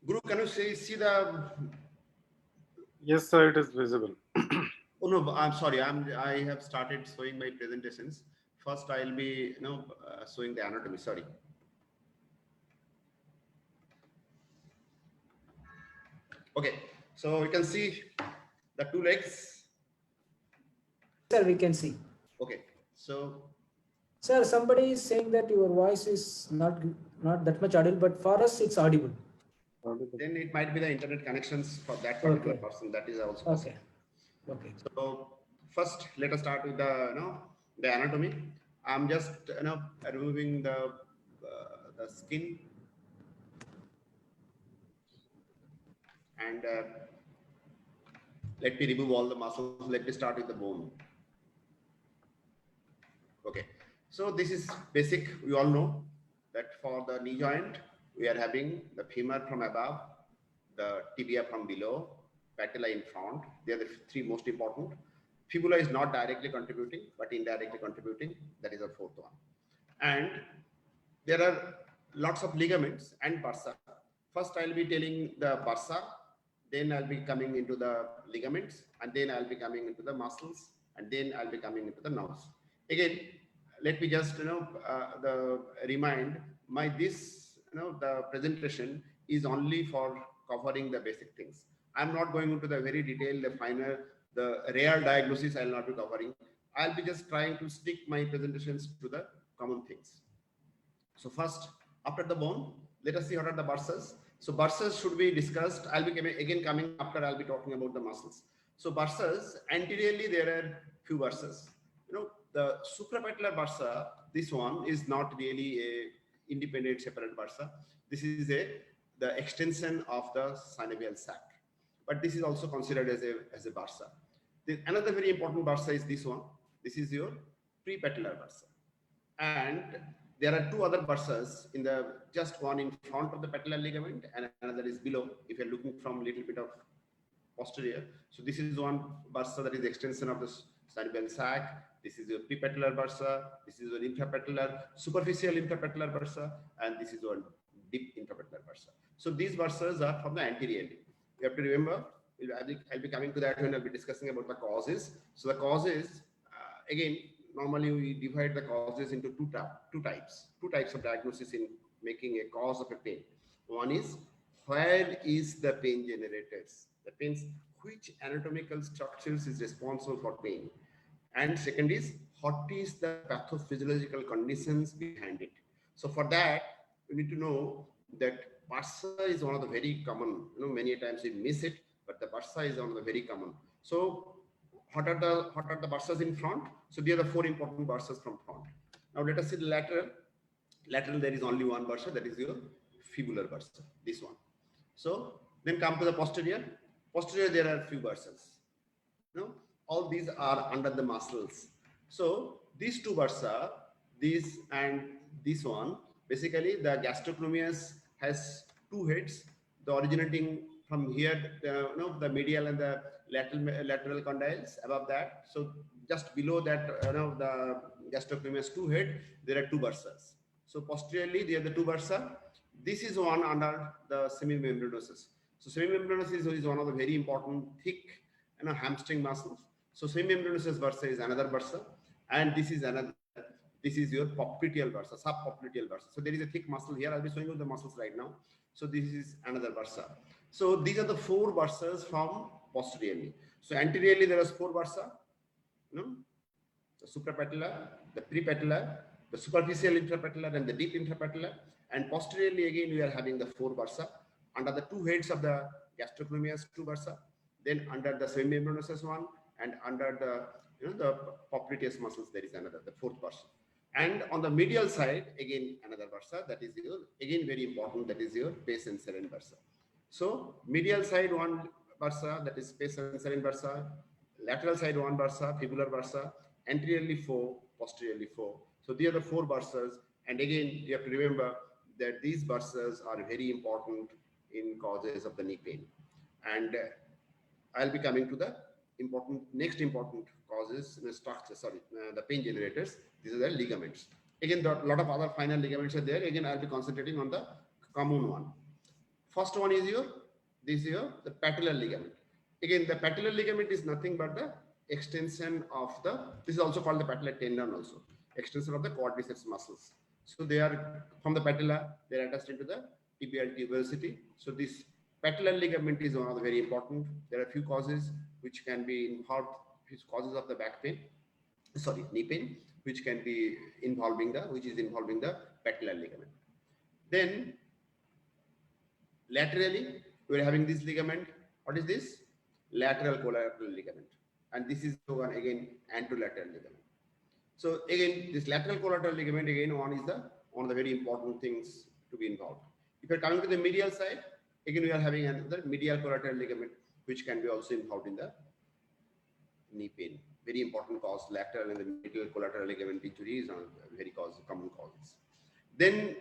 Guru, can you see the? Yes, sir, it is visible. Oh no, I'm sorry. I have started showing my presentations. First, I'll be showing the anatomy. Sorry. Okay, so you can see the two legs. Sir, we can see. Okay, so. Sir, somebody is saying that your voice is not that much audible, but for us it's audible. Then it might be the internet connections for that particular person. That is also possible. Okay. So first, let us start with the anatomy. I'm just removing the skin and let me remove all the muscles. Let me start with the bone. Okay, so this is basic. We all know that for the knee joint, we are having the femur from above, the tibia from below, patella in front. They are the three most important. Fibula is not directly contributing, but indirectly contributing. That is the fourth one. And there are lots of ligaments and bursa. First, I'll be telling the bursa, then I'll be coming into the ligaments, and then I'll be coming into the muscles, and then I'll be coming into the nerves. Again, let me just remind the presentation is only for covering the basic things. I'm not going into the very detailed, the finer, the real diagnosis. I'll not be covering. I'll be just trying to stick my presentations to the common things. So first, after the bone, let us see what are the bursas. So bursas should be discussed. I'll be again coming after. I'll be talking about the muscles. So bursas, anteriorly there are few bursas. The suprapatellar bursa, this one is not really a independent separate bursa. This is the extension of the synovial sac, but this is also considered as a bursa. Another very important bursa is this one. This is your prepatellar bursa, and there are two other bursas in the just one in front of the patellar ligament and another is below. If you're looking from a little bit of posterior, so this is one bursa that is extension of the synovial sac. This is your prepatellar bursa. This is your intrapatellar, superficial intrapatellar bursa, and this is one deep intrapatellar bursa. So these bursas are from the anteriorly. You have to remember. I'll be coming to that when I'll be discussing about the causes. So the causes, again, normally we divide the causes into two types of diagnosis in making a cause of a pain. One is where is the pain generated? That means which anatomical structures is responsible for pain. And second is what is the pathophysiological conditions behind it. So for that, we need to know that bursa is one of the very common, many times we miss it, but the bursa is one of the very common. So what are the bursas in front? So these are the four important bursas from front. Now let us see the lateral. Lateral, there is only one bursa, that is your fibular bursa, this one. So then come to the posterior. Posterior, there are few bursas. All these are under the muscles. So these two bursa, this and this one, basically the gastrocnemius has two heads, the originating from here, the medial and the lateral condyles above that. So just below that, the gastrocnemius two head, there are two bursas. So posteriorly, there are the two bursa. This is one under the semimembranosus. So semimembranosus is one of the very important thick, hamstring muscles. So semimembranosus bursa is another bursa, and this is another. This is your popliteal bursa, subpopliteal bursa. So there is a thick muscle here. I'll be showing you the muscles right now. So this is another bursa. So these are the four bursas from posteriorly. So anteriorly there is four bursa. The suprapatellar, the prepatellar, the superficial intrapatellar, and the deep intrapatellar. And posteriorly again we are having the four bursa under the two heads of the gastrocnemius, two bursa. Then under the semimembranosus one, and under the popliteus muscles there is another, the fourth bursa. And on the medial side again another bursa, that is your again very important, that is your pes and seren bursa. So medial side one bursa, that is pes and seren bursa. Lateral side one bursa, fibular bursa. Anteriorly four, posteriorly four. So these are the four bursas. And again you have to remember that these bursas are very important in causes of the knee pain. And I'll be coming to the next important causes, the pain generators. These are the ligaments. Again, a lot of other finer ligaments are there. Again, I'll be concentrating on the common one. First one is the patellar ligament. Again, the patellar ligament is nothing but the extension of this is also called the patellar tendon also, extension of the quadriceps muscles. So they are from the patella, they are attached into the tibial tuberosity. So this patellar ligament is one of the very important. There are a few causes which can be involved, which causes of the back pain, sorry, knee pain, which can be involving the patellar ligament. Then laterally, we are having this ligament. What is this? Lateral collateral ligament. And this is one again anterolateral ligament. So again, this lateral collateral ligament again one of the very important things to be involved. If you're coming to the medial side, again we are having another medial collateral ligament, which can be also involved in the knee pain. Very important cause, lateral and the medial collateral ligament injuries are very common causes. Then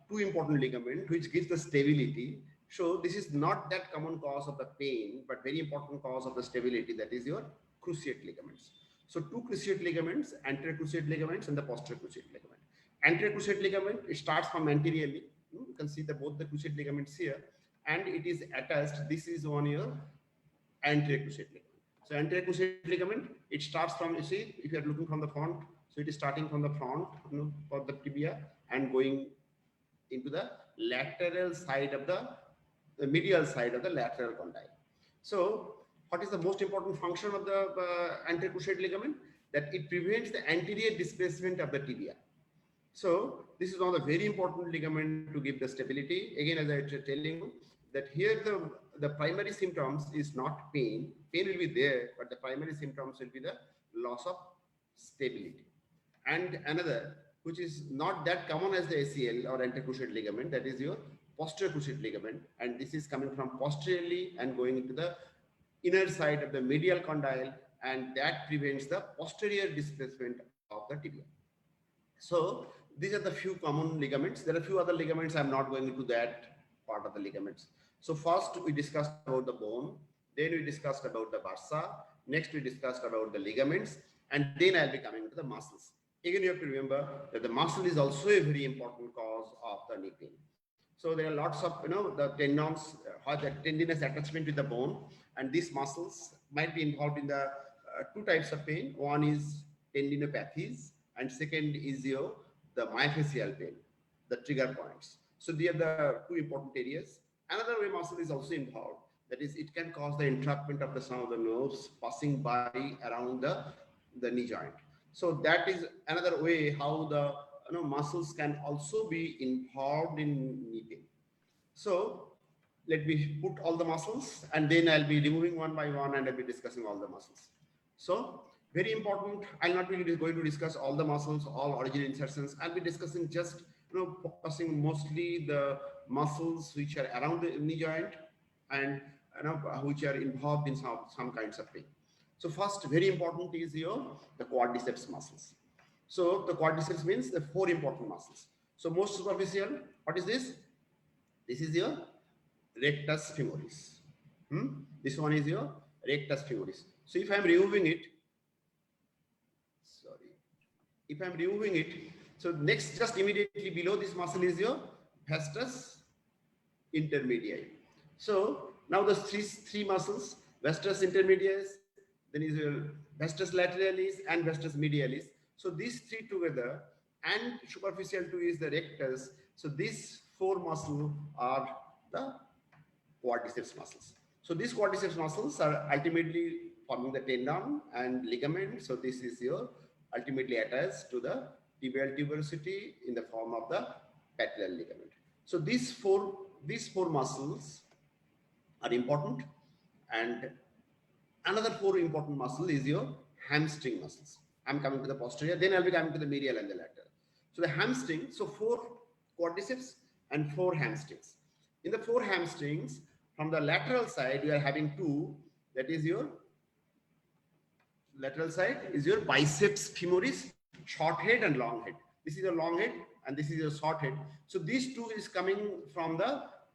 two important ligaments which gives the stability. So this is not that common cause of the pain, but very important cause of the stability, that is your cruciate ligaments. So two cruciate ligaments, anterior cruciate ligaments and the posterior cruciate ligament. Anterior cruciate ligament, it starts from anteriorly. You can see both the cruciate ligaments here, and it is attached. This is on your anterior cruciate ligament. So anterior cruciate ligament, it starts from, you see, if you are looking from the front, so it is starting from the front, for the tibia and going into the lateral side of the medial side of the lateral condyle. So what is the most important function of the anterior cruciate ligament? That it prevents the anterior displacement of the tibia. So this is one of the very important ligament to give the stability. Again, as I was telling you, that here the primary symptoms is not pain. Pain will be there, but the primary symptoms will be the loss of stability. And another, which is not that common as the ACL or anterior cruciate ligament, that is your posterior cruciate ligament, and this is coming from posteriorly and going into the inner side of the medial condyle, and that prevents the posterior displacement of the tibia. So these are the few common ligaments. There are a few other ligaments. I'm not going into that part of the ligaments. So first we discussed about the bone, then we discussed about the bursa, next we discussed about the ligaments, and then I'll be coming to the muscles. Again, you have to remember that the muscle is also a very important cause of the knee pain. So there are lots of, the tendons, the tendinous attachment with the bone, and these muscles might be involved in the two types of pain. One is tendinopathies, and second is the myofascial pain, the trigger points. So they are the two important areas. Another way muscle is also involved, that is, it can cause the entrapment of some of the nerves passing by around the knee joint. So that is another way how the muscles can also be involved in knee pain. So let me put all the muscles, and then I'll be removing one by one, and I'll be discussing all the muscles. So very important, I'll not be going to discuss all the muscles, all original insertions. I'll be discussing just focusing mostly the muscles which are around the knee joint and which are involved in some kinds of pain. So first, very important is the quadriceps muscles. So the quadriceps means the four important muscles. So most superficial, what is this? This is your rectus femoris. This one is your rectus femoris. So if I'm removing it, so next, just immediately below this muscle is your vastus intermedius. So now the three muscles, vastus intermedius, then is your vastus lateralis and vastus medialis. So these three together, and superficial two is the rectus. So these four muscles are the quadriceps muscles. So these quadriceps muscles are ultimately forming the tendon and ligament. So this is your ultimately attached to the tibial tuberosity in the form of the patellar ligament. So these four muscles are important, and another four important muscle is your hamstring muscles. I'm coming to the posterior, then I'll be coming to the medial and the lateral. So the hamstring, so four quadriceps and four hamstrings. In the four hamstrings, from the lateral side, you are having two, that is your lateral side is your biceps femoris, short head and long head. This is your long head and this is your short head. So these two is coming from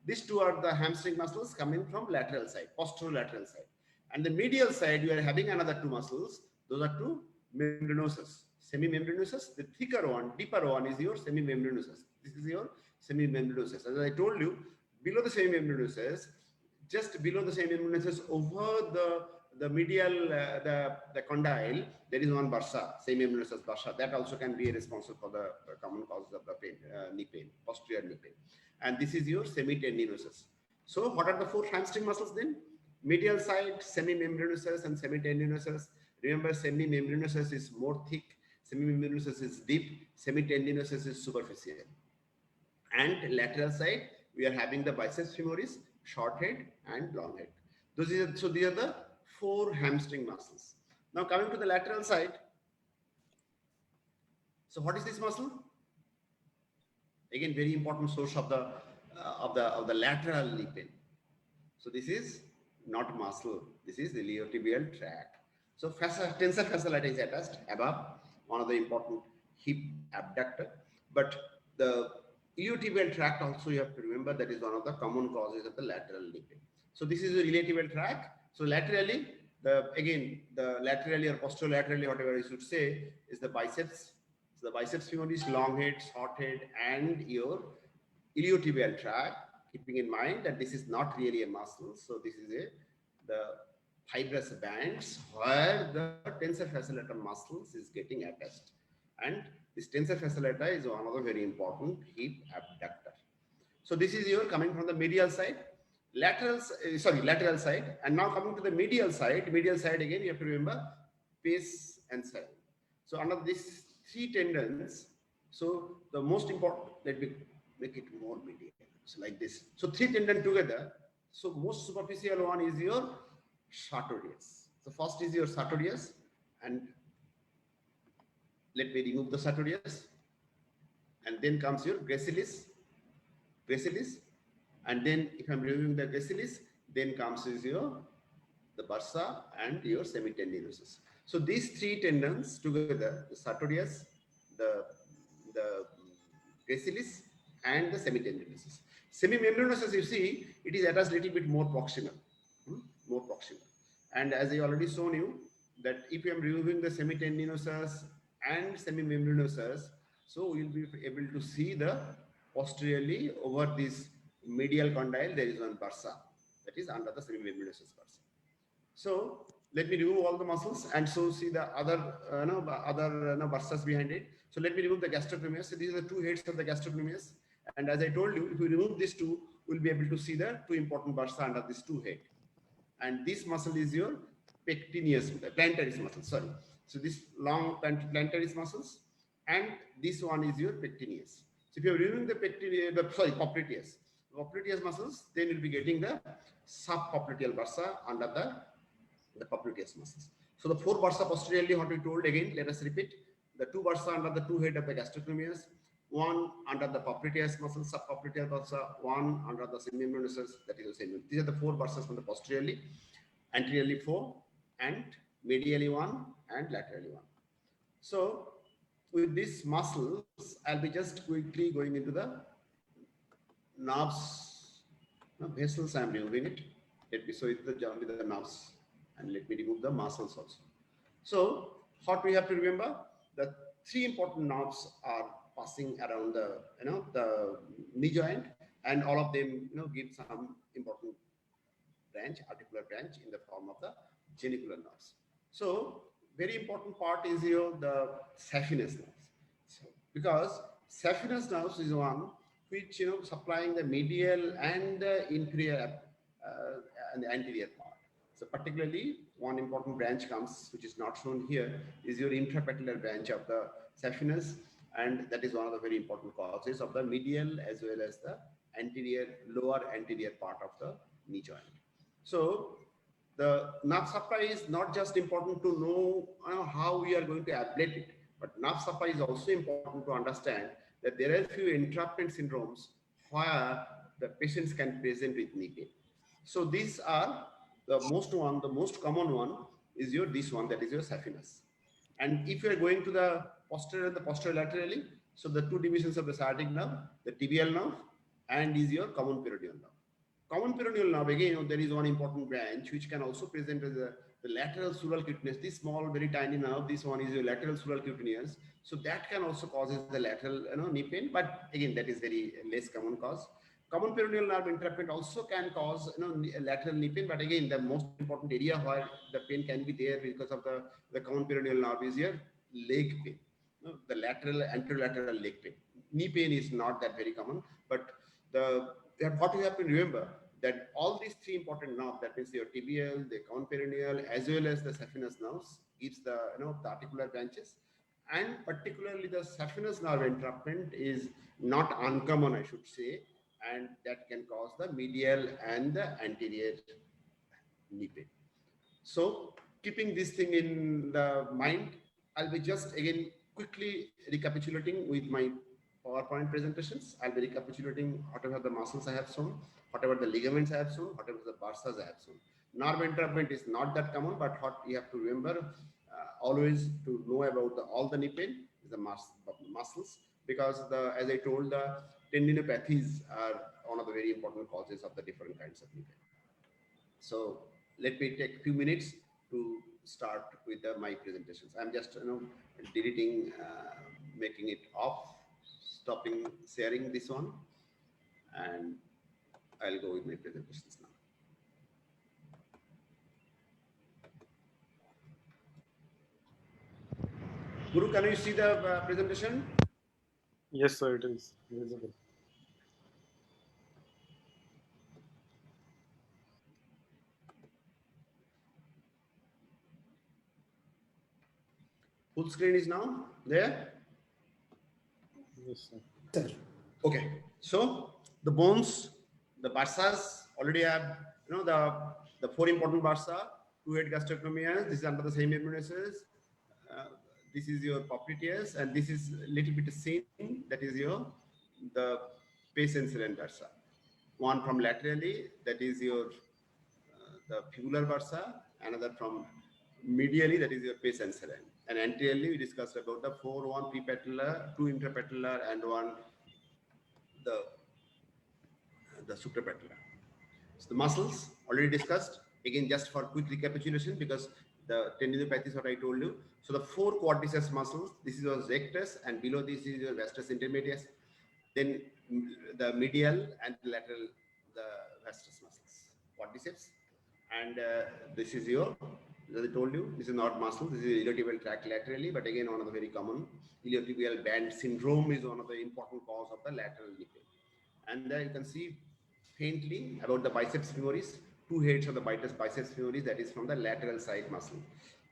these two are the hamstring muscles coming from lateral side, posterolateral side. And the medial side, you are having another two muscles. Those are two membranosus, semimembranosus. The thicker one, deeper one is your semimembranosus. This is your semimembranosus. As I told you, below the semimembranosus, just below the semimembranosus, over the medial, the condyle, there is one bursa, semimembranosus bursa. That also can be responsible for the common causes of the pain, knee pain, posterior knee pain. And this is your semitendinosus. So what are the four hamstring muscles then? Medial side, semimembranosus and semitendinosus. Remember, semimembranosus is more thick, semimembranosus is deep, semitendinosus is superficial. And lateral side, we are having the biceps femoris, short head and long head. So these are the four hamstring muscles. Now coming to the lateral side. So what is this muscle? Again, very important source of the lateral knee pain. So this is not muscle. This is the iliotibial tract. So tensor fascia lata is attached above, one of the important hip abductor. But the iliotibial tract also, you have to remember, that is one of the common causes of the lateral knee pain. So this is the iliotibial tract. So laterally, the laterally or posterolaterally, whatever you should say, is the biceps. So the biceps femoris, long head, short head, and your iliotibial tract. Keeping in mind that this is not really a muscle, so this is the fibrous bands where the tensor fascia lata muscles is getting attached, and this tensor fascia lata is one of the very important hip abductor. So this is your coming from the medial side, lateral side, and now coming to the medial side. Medial side again, you have to remember pes and cell. So under these three tendons, so the most important, let me make it more medial. So like this. So three tendon together. So most superficial one is your sartorius. So first is your sartorius, and let me remove the sartorius, and then comes your gracilis, and then if I'm removing the gracilis, then comes is your the bursa and your semitendinosus. So these three tendons together, the sartorius, the gracilis, and the semitendinosus. Semimembranosus, you see, it is attached a little bit more proximal, more proximal. And as I already shown you, that if I am removing the semitendinosus and semimembranosus, so we will be able to see the posteriorly over this medial condyle, there is one bursa that is under the semimembranosus bursa. So let me remove all the muscles and so see the other bursas behind it. So let me remove the gastrocnemius. So these are the two heads of the gastrocnemius. And as I told you, if we remove these two, we'll be able to see the two important bursa under these two head. And this muscle is your plantaris muscle. Sorry. So this long plantaris muscles, and this one is your pectineus. So if you're removing the popliteus muscles, then you'll be getting the subpopliteal bursa under the popliteus muscles. So the four bursa posteriorly, what we told again, let us repeat. The two bursa under the two head of the gastrocnemius, one under the popliteus muscle, subpopliteal bursa, one under the semimembranosus, that is the same. These are the four bursas from the posteriorly, anteriorly four, and medially one, and laterally one. So with these muscles, I'll be just quickly going into the nerves, vessels. I'm removing it. Let me show you the nerves, and let me remove the muscles also. So what we have to remember, the three important nerves are passing around the the knee joint, and all of them give some important branch, articular branch in the form of the genicular nerves. So very important part is the saphenous nerves. So, because saphenous nerves is one which supplying the medial and the inferior and the anterior part. So particularly one important branch comes, which is not shown here, is your intrapatellar branch of the saphenous, and that is one of the very important causes of the medial as well as the lower anterior part of the knee joint. So the nerve supply is not just important to know how we are going to ablate it, but nerve supply is also important to understand that there are a few entrapment syndromes where the patients can present with knee pain. So these are the most common one is this one, that is your saphenous. And if you are going to the posterior and the posterolaterally, so the two divisions of the sciatic nerve, the tibial nerve, and is your common peroneal nerve. Common peroneal nerve, again, there is one important branch which can also present as the lateral sural cutaneous. This small, very tiny nerve, this one is your lateral sural cutaneous. So that can also cause the lateral knee pain, but again, that is very less common cause. Common peroneal nerve entrapment also can cause lateral knee pain, but again the most important area where the pain can be there because of the common peroneal nerve is your leg pain, the lateral anterolateral leg pain. Knee pain is not that very common, but what you have to remember that all these three important nerves, that means your tibial, the common peroneal, as well as the saphenous nerves, gives the the articular branches, and particularly the saphenous nerve entrapment is not uncommon, I should say, and that can cause the medial and the anterior knee pain. So keeping this thing in the mind, I'll be just again quickly recapitulating with my PowerPoint presentations. I'll be recapitulating whatever the muscles I have shown, whatever the ligaments I have shown, whatever the bursas I have shown. Nerve entrapment is not that common, but what you have to remember always to know about all the knee pain is the muscles, because as I told, the tendinopathies are one of the very important causes of the different kinds of knee pain. So let me take a few minutes to start with my presentations. I'm just deleting, making it off, stopping sharing this one, and I'll go with my presentations now. Guru, can you see the presentation? Yes, sir, it is visible. Full screen is now there? Yes, sir. Sir. Okay, so the bones, the bursas already have, the four important bursa, two head gastrocnemius, this is under the same membranes. This is your popliteus, and this is a little bit seen, that is the pes incident bursa. One from laterally, that is your the fibular bursa, another from medially, that is your pes incident. And anteriorly, we discussed about the one prepatellar, two interpatellar, and one the suprapatellar. So the muscles already discussed. Again, just for quick recapitulation, because the tendinopathy is what I told you. So the four quadriceps muscles, this is your rectus, and below this is your vastus intermedius. Then the medial and lateral, the vastus muscles, quadriceps. And this is your, as I told you, this is not muscle, this is iliotibial tract laterally, but again, one of the very common iliotibial band syndrome is one of the important cause of the lateral knee pain. And there you can see faintly about the biceps femoris, two heads of the biceps femoris, that is from the lateral side muscle.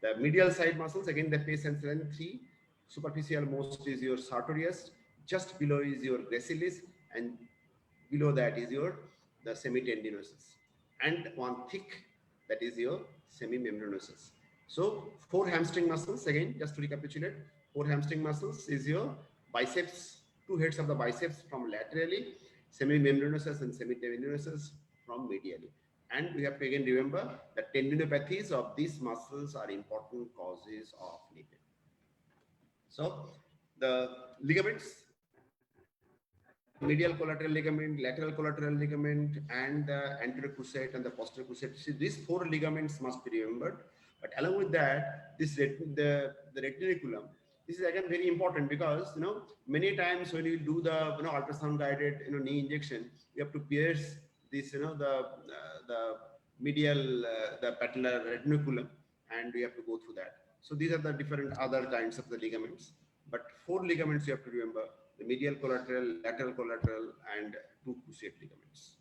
The medial side muscles, again the pes and seven, three, superficial most is your sartorius, just below is your gracilis, and below that is your the semitendinosus, and one thick, that is your semimembranosus. So four hamstring muscles, again just to recapitulate, four hamstring muscles is your biceps, two heads of the biceps from laterally, semimembranosus and semitendinosus from medially. And we have to again remember that tendinopathies of these muscles are important causes of knee pain. So the ligaments, medial collateral ligament, lateral collateral ligament, and the anterior cruciate and the posterior cruciate. See, these four ligaments must be remembered. But along with that, this the retiniculum. This is again very important, because many times when you do the ultrasound guided knee injection, you have to pierce this the medial the patellar retiniculum, and we have to go through that. So these are the different other kinds of the ligaments. But four ligaments you have to remember: the medial collateral, lateral collateral, and two cruciate ligaments.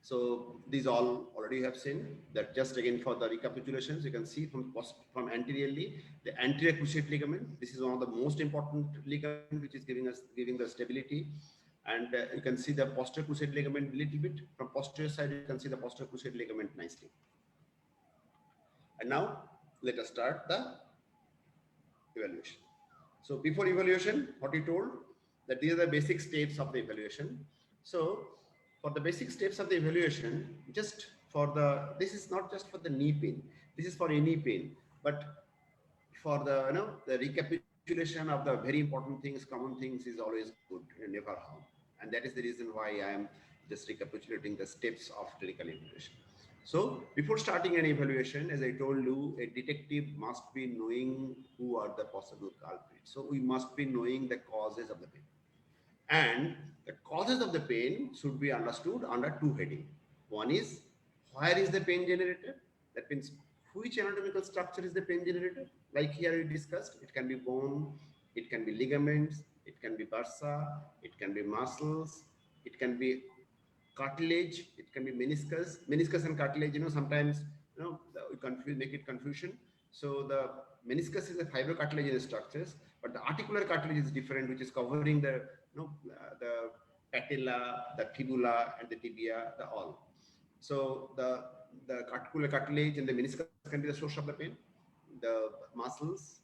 So these all already have seen that. Just again for the recapitulations, you can see from anteriorly, the anterior cruciate ligament. This is one of the most important ligament, which is giving the stability. And you can see the posterior cruciate ligament a little bit. From posterior side, you can see the posterior cruciate ligament nicely. And now let us start the evaluation. So before evaluation, what we told, that these are the basic steps of the evaluation. So for the basic steps of the evaluation, just for this is not just for the knee pain, this is for any pain, but for the recapitulation of the very important things, common things is always good and never harm. And that is the reason why I am just recapitulating the steps of clinical evaluation. So before starting an evaluation, as I told you, a detective must be knowing who are the possible culprits. So we must be knowing the causes of the pain. And the causes of the pain should be understood under two headings. One is, where is the pain generated? That means which anatomical structure is the pain generated? Like here we discussed, it can be bone, it can be ligaments, it can be fascia, it can be muscles, it can be cartilage, it can be meniscus and cartilage, sometimes, we confuse, make it confusion. So the meniscus is a fibrocartilaginous structures, but the articular cartilage is different, which is covering the, the patella, the fibula, and the tibia, the all. So the articular cartilage and the meniscus can be the source of the pain, the muscles,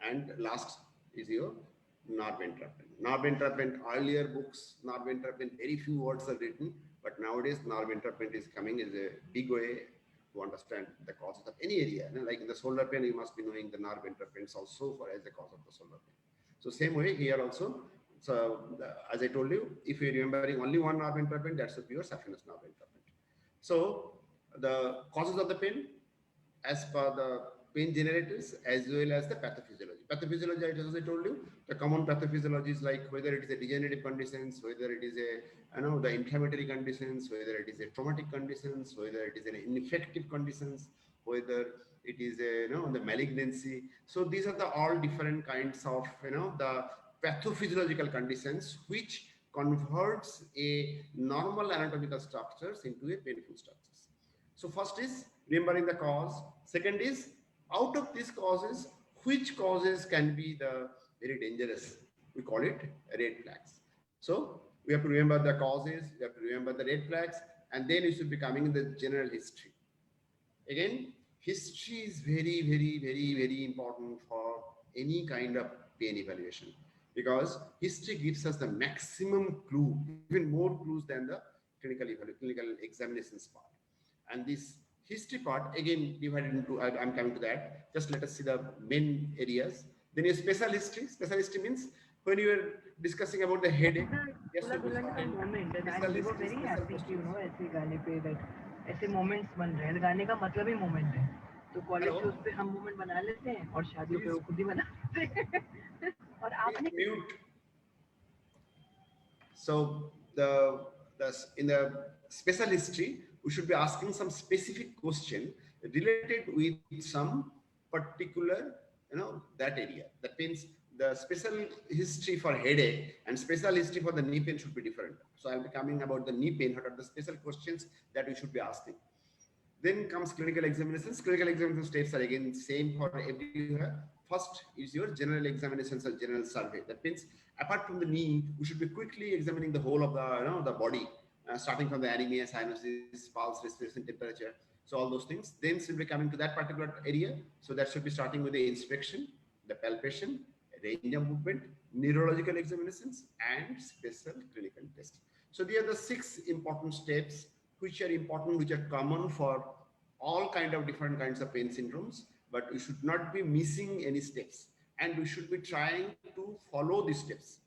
and last is your nerve entrapment. Nerve entrapment, earlier books, nerve entrapment, very few words are written, but nowadays nerve entrapment is coming as a big way to understand the causes of any area. Like in the shoulder pain, you must be knowing the nerve entrapments also for as the cause of the shoulder pain. So same way here also. So as I told you, if you're remembering only one nerve entrapment, that's a pure saphenous nerve entrapment. So the causes of the pain, as per the pain generators as well as the pathophysiology. Pathophysiology, as I told you, the common pathophysiology is like whether it is a degenerative conditions, whether it is a, the inflammatory conditions, whether it is a traumatic conditions, whether it is an infective conditions, whether it is a, the malignancy. So these are the all different kinds of, the pathophysiological conditions which converts a normal anatomical structures into a painful structures. So first is remembering the cause. Second is, out of these causes, which causes can be the very dangerous? We call it red flags. So we have to remember the causes, we have to remember the red flags, and then we should be coming in the general history. Again, history is very, very, very, very important for any kind of pain evaluation, because history gives us the maximum clue, even more clues than the clinical examinations part. And this history part, again, divided into, I'm coming to that. Just let us see the main areas. Then your special history. Special history means when you are discussing about the headache. Yes, moment, and we were very happy कि ऐसे गाने पे that ऐसे moments बन रहे हैं. गाने का मतलब ही moment है. तो कॉलेज के उस पे हम moment बना लेते हैं और शादियों पे वो खुद ही बना लेते हैं. और आपने mute. So the in the special history, we should be asking some specific question related with some particular, that area. That means the special history for headache and special history for the knee pain should be different. So I'll be coming about the knee pain. What are the special questions that we should be asking? Then comes clinical examinations. Clinical examination steps are again same for everywhere. First is your general examinations or general survey. That means apart from the knee, we should be quickly examining the whole of the the body, starting from the anemia, cyanosis, pulse, respiration, temperature. So all those things. Then should be coming to that particular area. So that should be starting with the inspection, the palpation, range of movement, neurological examinations, and special clinical tests. So these are the 6 important steps which are important, which are common for all kind of different kinds of pain syndromes, but we should not be missing any steps, and we should be trying to follow these steps.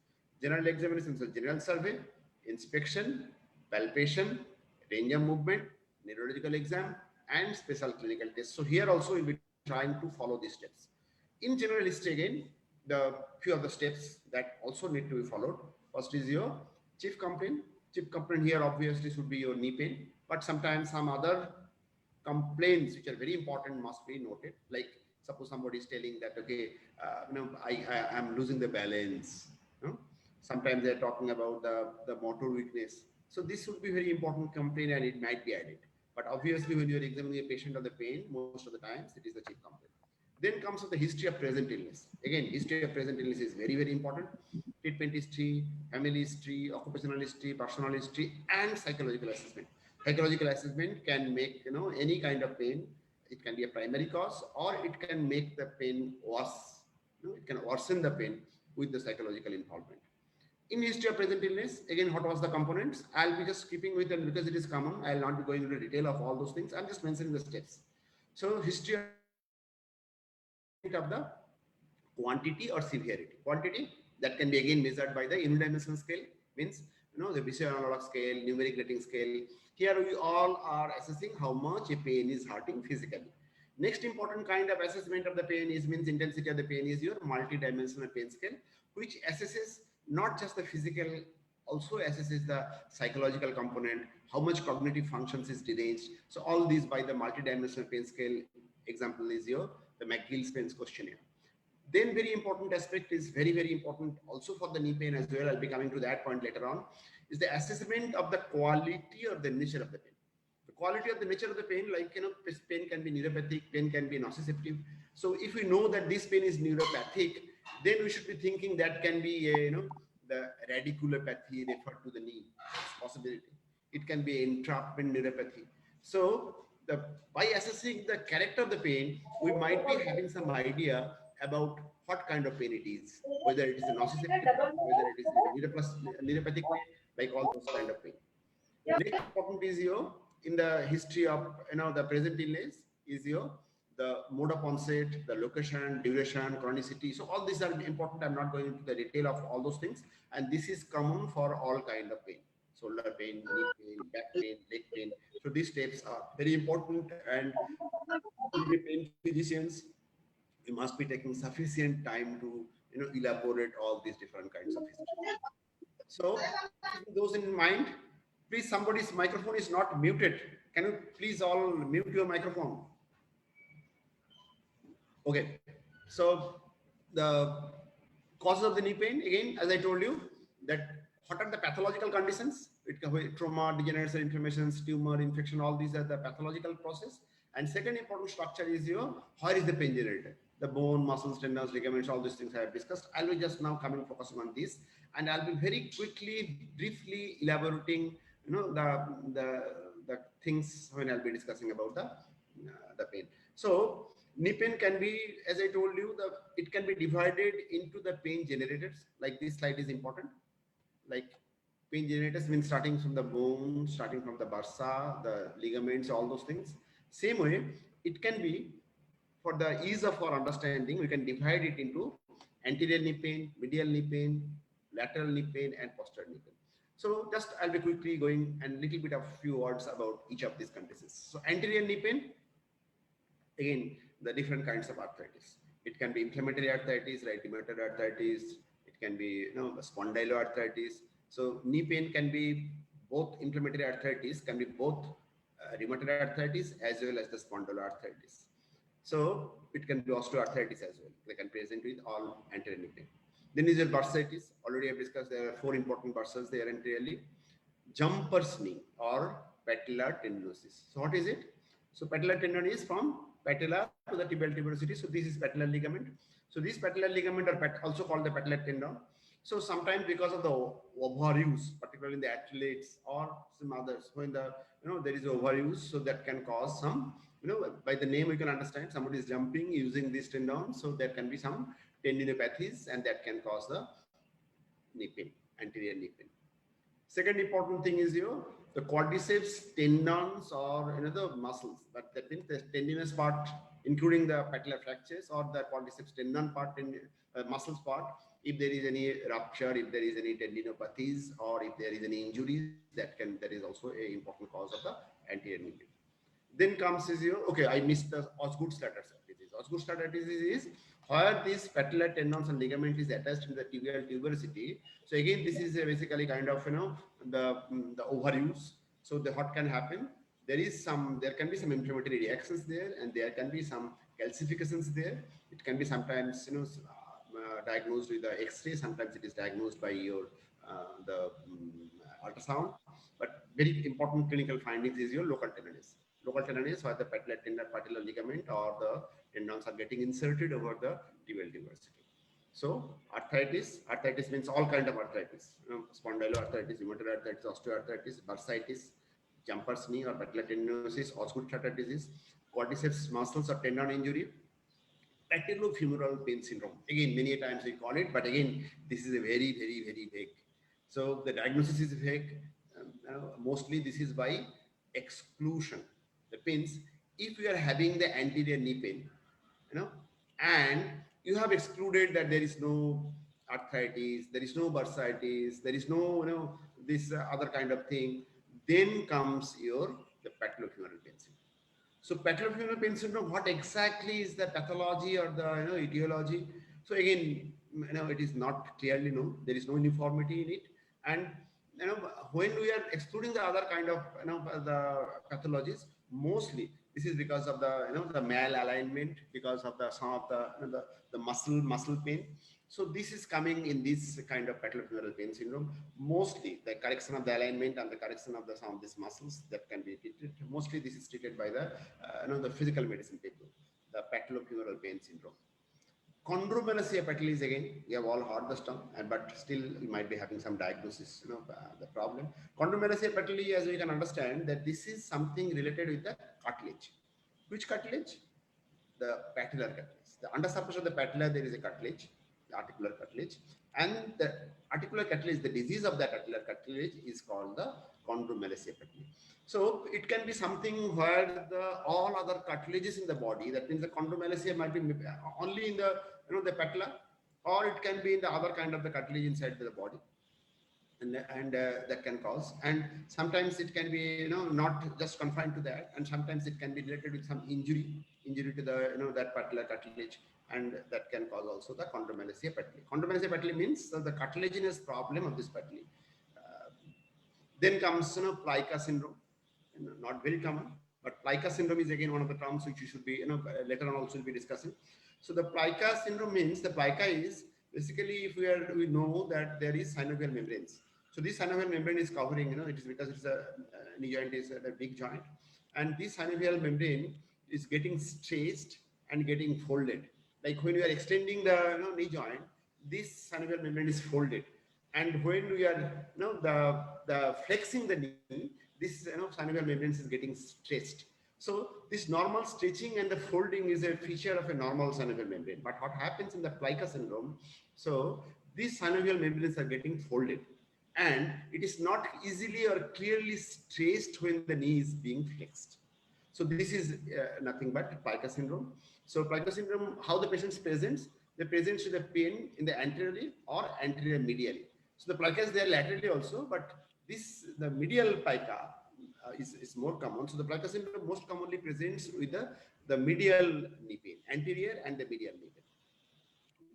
General examinations, so general survey, inspection, palpation, range of movement, neurological exam, and special clinical tests. So here also we'll be trying to follow these steps. In general history, again, the few of the steps that also need to be followed. First is your chief complaint. Chief complaint here obviously should be your knee pain, but sometimes some other complaints which are very important must be noted. Like suppose somebody is telling that, okay, I am losing the balance. Sometimes they're talking about the motor weakness. So this would be very important complaint, and it might be added. But obviously, when you're examining a patient of the pain, most of the times it is the chief complaint. Then comes the history of present illness. Again, history of present illness is very, very important. Treatment history, family history, occupational history, personal history, and psychological assessment. Psychological assessment can make any kind of pain. It can be a primary cause, or it can make the pain worse. It can worsen the pain with the psychological involvement. In history of present illness, again, what was the components? I'll be just keeping with them because it is common. I'll not be going into detail of all those things. I'm just mentioning the steps. So history of the quantity or severity. Quantity that can be again measured by the unidimensional scale, means the visual analog scale, numeric rating scale. Here we all are assessing how much a pain is hurting physically. Next important kind of assessment of the pain is means intensity of the pain is your multi-dimensional pain scale, which assesses not just the physical, also assesses the psychological component, how much cognitive functions is deranged. So all these by the multidimensional pain scale. Example is your the McGill's pain questionnaire. Then very important aspect is very important also for the knee pain as well. I'll be coming to that point later on. Is the assessment of the quality or the nature of the pain. The quality of the nature of the pain, like pain can be neuropathic, pain can be nociceptive. So if we know that this pain is neuropathic, then we should be thinking that can be the radiculopathy referred to the knee possibility. It can be entrapment neuropathy. So by assessing the character of the pain, we might be having some idea about what kind of pain it is, whether it is a nociceptive pain, whether it is a neuropathic pain, like all those kind of pain. Next important is in the history of the present illness is the mode of onset, the location, duration, chronicity. So all these are important. I'm not going into the detail of all those things, and this is common for all kind of pain: shoulder pain, knee pain, back pain, leg pain. So these steps are very important, and to be pain physicians, you must be taking sufficient time to elaborate all these different kinds of history. So keeping those in mind, please, somebody's microphone is not muted. Can you please all mute your microphone? Okay. So the causes of the knee pain, again, as I told you, that what are the pathological conditions? It can be trauma, degenerative inflammations, tumor, infection, all these are the pathological process. And second important structure is where is the pain generated? The bone, muscles, tendons, ligaments, all these things I have discussed. I'll be just now coming focusing on this, and I'll be very quickly, briefly elaborating, the things when I'll be discussing about the pain. So knee pain can be, as I told you, it can be divided into the pain generators. Like this slide is important. Like pain generators means starting from the bone, starting from the bursa, the ligaments, all those things. Same way, it can be, for the ease of our understanding, we can divide it into anterior knee pain, medial knee pain, lateral knee pain, and posterior knee pain. So just I'll be quickly going and little bit of few words about each of these conditions. So anterior knee pain, again, the different kinds of arthritis. It can be inflammatory arthritis, right? Rheumatoid arthritis. It can be spondyloarthritis. So knee pain can be both inflammatory arthritis, can be both rheumatoid arthritis as well as the spondyloarthritis. So it can be osteoarthritis as well. They can present with all anterior knee pain. Then is your bursitis. Already I've discussed there are 4 important bursas there anteriorly. Jumper's knee or patellar tendinosis. So what is it? So patellar tendon is from patella to the tibial tuberosity. So this is patellar ligament. So this patellar ligament are also called the patellar tendon. So sometimes because of the overuse, particularly in the athletes or some others, when there is overuse, so that can cause some, by the name you can understand somebody is jumping using this tendon. So there can be some tendinopathies, and that can cause the knee pain, anterior knee pain. Second important thing is the quadriceps tendons or the muscles, but that means the tendinous part, including the patellar fractures or the quadriceps tendon part in muscles part. If there is any rupture, if there is any tendinopathies, or if there is any injuries, that is also a important cause of the anterior knee pain. Then comes is okay, I missed the Osgood-Schlatter disease. Osgood-Schlatter disease is where this patellar tendons and ligament is attached to the tibial tuberosity. So again, this is basically kind of the overuse. So what can happen? There can be some inflammatory reactions there, and there can be some calcifications there. It can be sometimes diagnosed with the X-ray. Sometimes it is diagnosed by your the ultrasound. But very important clinical findings is your local tenderness. Local tenderness where the patellar ligament or the tendons are getting inserted over the tibial tuberosity. So arthritis means all kind of arthritis. Spondyloarthritis, rheumatoid arthritis, osteoarthritis, bursitis, jumper's knee or patellar tendinosis, Osgood-Schlatter disease, quadriceps muscles or tendon injury, patellofemoral pain syndrome. Again, many times we call it, but again, this is a very vague. So the diagnosis is vague. Mostly this is by exclusion. That means if you are having the anterior knee pain, and you have excluded that there is no arthritis, there is no bursitis, there is no this other kind of thing, then comes the patellofemoral pain syndrome. So patellofemoral pain syndrome, what exactly is the pathology or the etiology? So again, it is not clearly known. There is no uniformity in it. And when we are excluding the other kind of the pathologies, mostly this is because of the the malalignment, because of the some of the the muscle pain. So this is coming in this kind of patellofemoral pain syndrome. Mostly the correction of the alignment and the correction of the some of these muscles that can be treated. Mostly this is treated by the the physical medicine people, the patellofemoral pain syndrome. Chondromalacia patellis, again, we have all heard the term, but still you might be having some diagnosis, the problem. Chondromalacia patellis, as we can understand, that this is something related with the cartilage. Which cartilage? The patellar cartilage. The undersurface of the patella, there is a cartilage, the articular cartilage, and the articular cartilage, the disease of that articular cartilage is called the chondromalacia patellis. So it can be something where all other cartilages in the body, that means the chondromalacia might be only in the the patella, or it can be in the other kind of the cartilage inside the body, and that can cause. And sometimes it can be not just confined to that, and sometimes it can be related with some injury to the that patellar cartilage, and that can cause also the chondromalacia patellis. Chondromalacia patellis means the cartilaginous problem of this patellis. Then comes plica syndrome, not very common, but plica syndrome is again one of the terms which you should be later on also will be discussing. So the plica syndrome means, the plica is basically, if we know that there is synovial membranes. So this synovial membrane is covering, it is because it's a knee joint is a big joint, and this synovial membrane is getting stretched and getting folded. Like when we are extending the knee joint, this synovial membrane is folded, and when we are the flexing the knee, this synovial membrane is getting stretched. So this normal stretching and the folding is a feature of a normal synovial membrane. But what happens in the plica syndrome? So these synovial membranes are getting folded, and it is not easily or clearly stretched when the knee is being flexed. So this is nothing but plica syndrome. So plica syndrome, how the patient presents? They present with a pain in the anteriorly or anterior medially. So the plica is there laterally also, but the medial plica is more common. So the plica syndrome most commonly presents with the medial knee pain, anterior and the medial knee pain.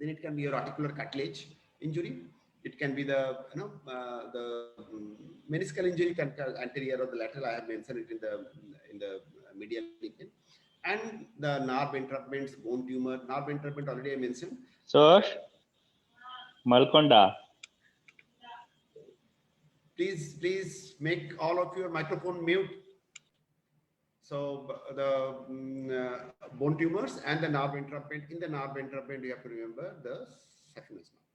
Then it can be your articular cartilage injury. It can be the meniscal injury, can anterior or the lateral. I have mentioned it in the medial knee pain. And the nerve entrapments, bone tumor, nerve entrapment already I mentioned. So, Malkonda. Please make all of your microphone mute. So the bone tumors and the nerve entrapment. In the nerve entrapment, you have to remember the saphenous nerve.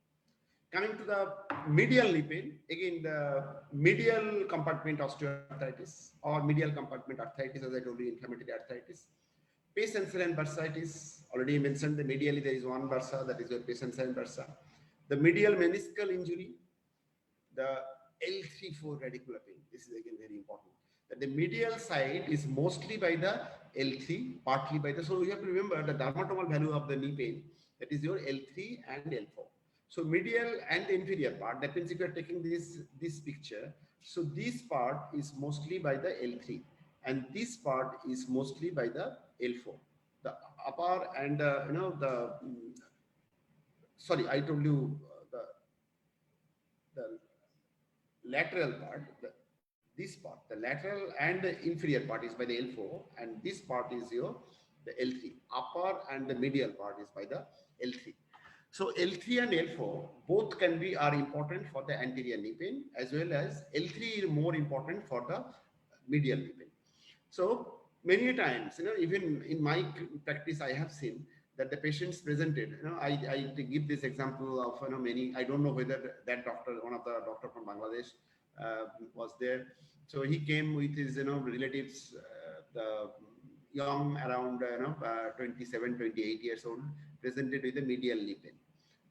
Coming to the medial knee pain, again the medial compartment osteoarthritis or medial compartment arthritis, as I told you, inflammatory arthritis. Pacemaker bursitis, already mentioned. The medially there is one bursa, that is your pacemaker bursa. The medial meniscal injury, the L3-4 radicular pain. This is again very important. That the medial side is mostly by the L3, partly by the. So you have to remember the dermatomal value of the knee pain. That is your L3 and L4. So medial and the inferior part. That means if you are taking this picture, so this part is mostly by the L3, and this part is mostly by the L4. The upper and sorry, I told you the lateral part, this part, the lateral and the inferior part is by the L4, and this part is the L3. Upper and the medial part is by the L3. So L3 and L4 both are important for the anterior knee pain, as well as L3 is more important for the medial knee pain. So many times, even in my practice, I have seen that the patients presented, I give this example of many. I don't know whether that doctor, one of the doctor from Bangladesh, was there. So he came with his relatives, the young, around 27, 28 years old, presented with a medial knee pain.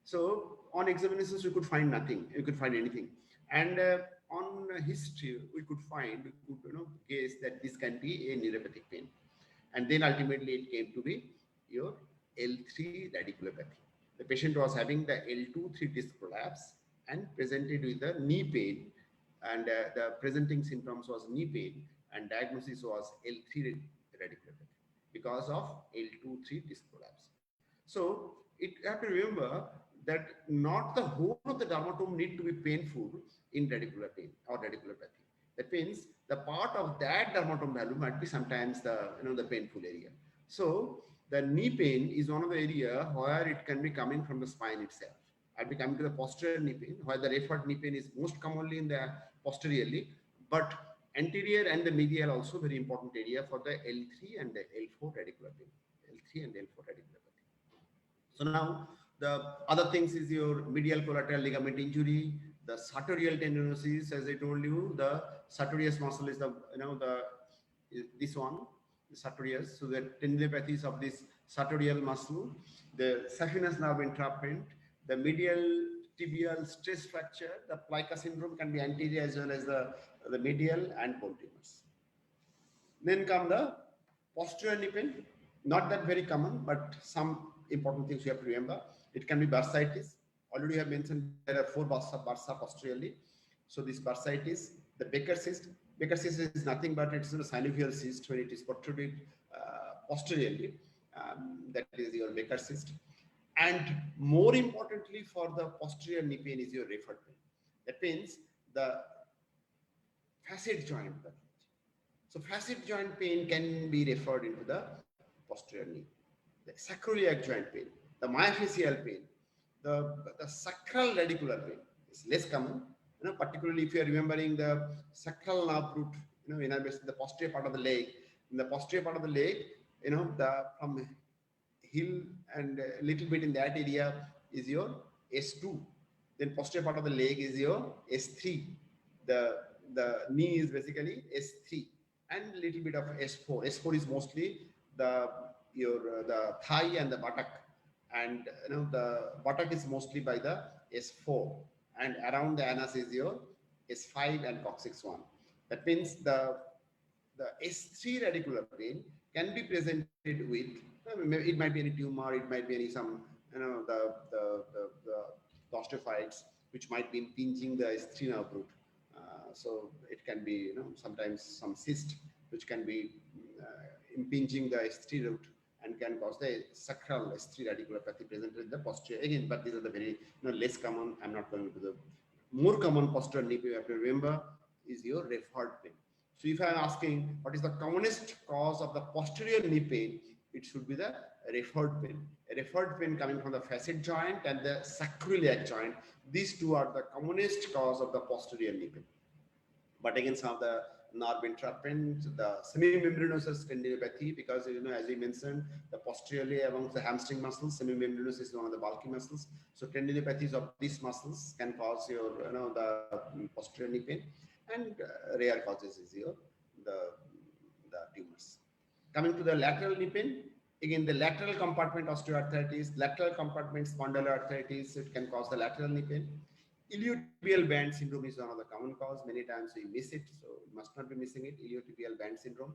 So on examinations, we could find nothing. You could find anything, and on history, we could guess that this can be a neuropathic pain, and then ultimately it came to be your L3 radiculopathy. The patient was having the L2-3 disc prolapse and presented with the knee pain, and the presenting symptoms was knee pain, and diagnosis was L3 radiculopathy because of L2-3 disc prolapse. So you have to remember that not the whole of the dermatome need to be painful in radicular pain or radiculopathy. That means the part of that dermatome value might be sometimes the painful area. So the knee pain is one of the area where it can be coming from the spine itself. I'll be coming to the posterior knee pain, where the referred knee pain is most commonly in the posteriorly, but anterior and the medial also very important area for the L3 and the L4 radicular pain. L3 and L4 radicular pain. So now the other things is your medial collateral ligament injury, the sartorial tendinosis, as I told you, the sartorius muscle is this one, the sartorius. So the tendinopathies of this sartorial muscle, the saphenous nerve entrapment, the medial tibial stress fracture, the plica syndrome can be anterior as well as the medial and bone tumors. Then come the posterior knee pain, not that very common, but some important things you have to remember. It can be bursitis. Already I have mentioned there are 4 bursa posteriorly. So this bursitis, the Baker cyst. Baker cyst is nothing but it's a synovial cyst when it is protruded posteriorly. That is your Baker cyst. And more importantly for the posterior knee pain is your referred pain. That means the facet joint. So facet joint pain can be referred into the posterior knee. The sacroiliac joint pain, the myofascial pain, the sacral radicular pain is less common. Particularly if you are remembering the sacral nerve root, in the posterior part of the leg. In the posterior part of the leg, from heel and a little bit in that area is your S2. Then posterior part of the leg is your S3. The knee is basically S3 and a little bit of S4. S4 is mostly the thigh and the buttock, and the buttock is mostly by the S4, and around the anus is your S5 and coccyx 1. That means the S3 radicular pain can be presented with, it might be any tumor, it might be any the osteophytes which might be impinging the S3 nerve root. So it can be sometimes some cyst which can be impinging the S3 root and can cause the sacral S3 radiculopathy presented in the posterior. Again, but these are the very less common. I'm not going to the more common posterior knee pain. You have to remember is your referred pain. So if I'm asking what is the commonest cause of the posterior knee pain, it should be the referred pain. A referred pain coming from the facet joint and the sacroiliac joint. These two are the commonest cause of the posterior knee pain. But again, some of the nerve entrapment, the semimembranosus tendinopathy, because as we mentioned, the posteriorly amongst the hamstring muscles, semimembranous is one of the bulky muscles. So tendinopathies of these muscles can cause your the posterior knee pain, and rare causes is your the tumors. Coming to the lateral knee pain, again the lateral compartment osteoarthritis, lateral compartment spondyloarthritis, it can cause the lateral knee pain. Iliotibial band syndrome is one of the common cause. Many times we miss it, so you must not be missing it. Iliotibial band syndrome.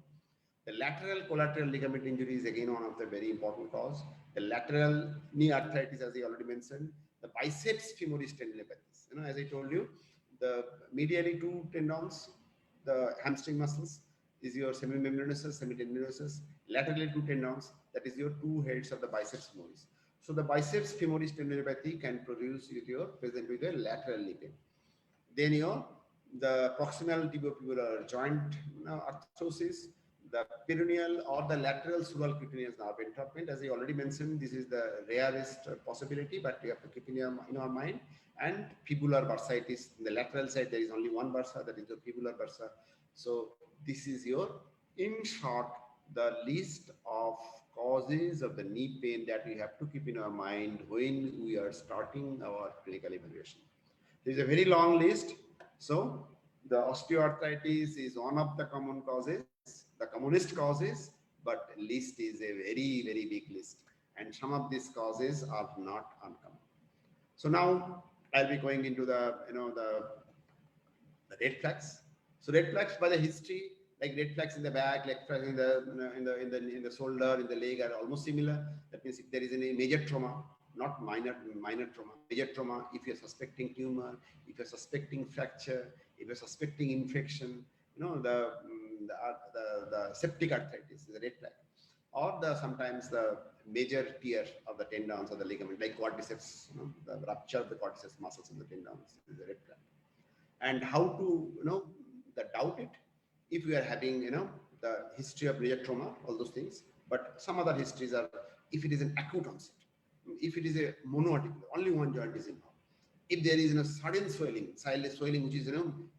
The lateral collateral ligament injury is again one of the very important cause. The lateral knee arthritis, as I already mentioned. The biceps femoris tendinopathies. As I told you, the medially 2 tendons, the hamstring muscles, is your semimembranosus, semitendinosus. Laterally 2 tendons, that is your 2 heads of the biceps femoris. So the biceps femoris tendinopathy can produce present with a lateral knee pain. Then the proximal tibiopular joint arthrosis, the peroneal or the lateral supracutaneous nerve entrapment. As I already mentioned, this is the rarest possibility, but you have to keep in your mind. And fibular bursitis. In the lateral side, there is only one bursa, that is the fibular bursa. So this is in short, the list of causes of the knee pain that we have to keep in our mind when we are starting our clinical evaluation. There is a very long list. So the osteoarthritis is one of the common causes, the commonest causes, but list is a very, very big list. And some of these causes are not uncommon. So now I'll be going into the red flags. So red flags by the history, like red flags in the back, red flags in the shoulder, in the leg are almost similar. That means if there is any major trauma, not minor trauma, major trauma, if you're suspecting tumor, if you're suspecting fracture, if you're suspecting infection, the septic arthritis is a red flag. or the sometimes the major tear of the tendons or the ligament, like quadriceps, the rupture of the quadriceps muscles in the tendons is a red flag. And how to, the doubt it, if we are having, the history of major trauma, all those things. But some other histories are, if it is an acute onset, if it is a monoarticular, only one joint is involved. If there is sudden swelling, silent swelling which is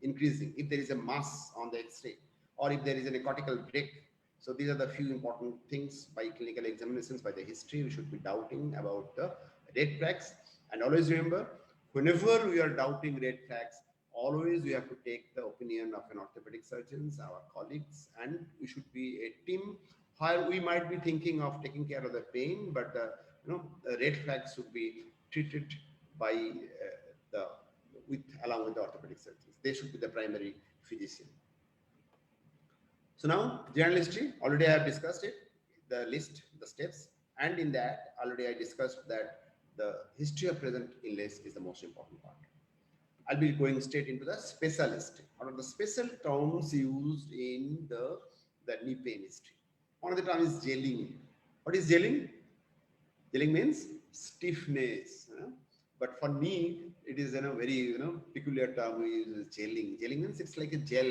increasing, if there is a mass on the X-ray, or if there is a cortical break. So these are the few important things by clinical examinations, by the history. We should be doubting about the red flags. And always remember, whenever we are doubting red flags, always we have to take the opinion of an orthopedic surgeons, our colleagues, and we should be a team where we might be thinking of taking care of the pain, but the red flags should be treated by along with the orthopedic surgeons. They should be the primary physician. So now general history, already I have discussed it, the list, the steps, and in that already I discussed that the history of present illness is the most important part. I'll be going straight into the specialist, or the special terms used in the knee pain history. One of the terms is gelling. What is gelling? Gelling means stiffness. But for knee, it is very peculiar term we use, gelling. Gelling means it's like a gel.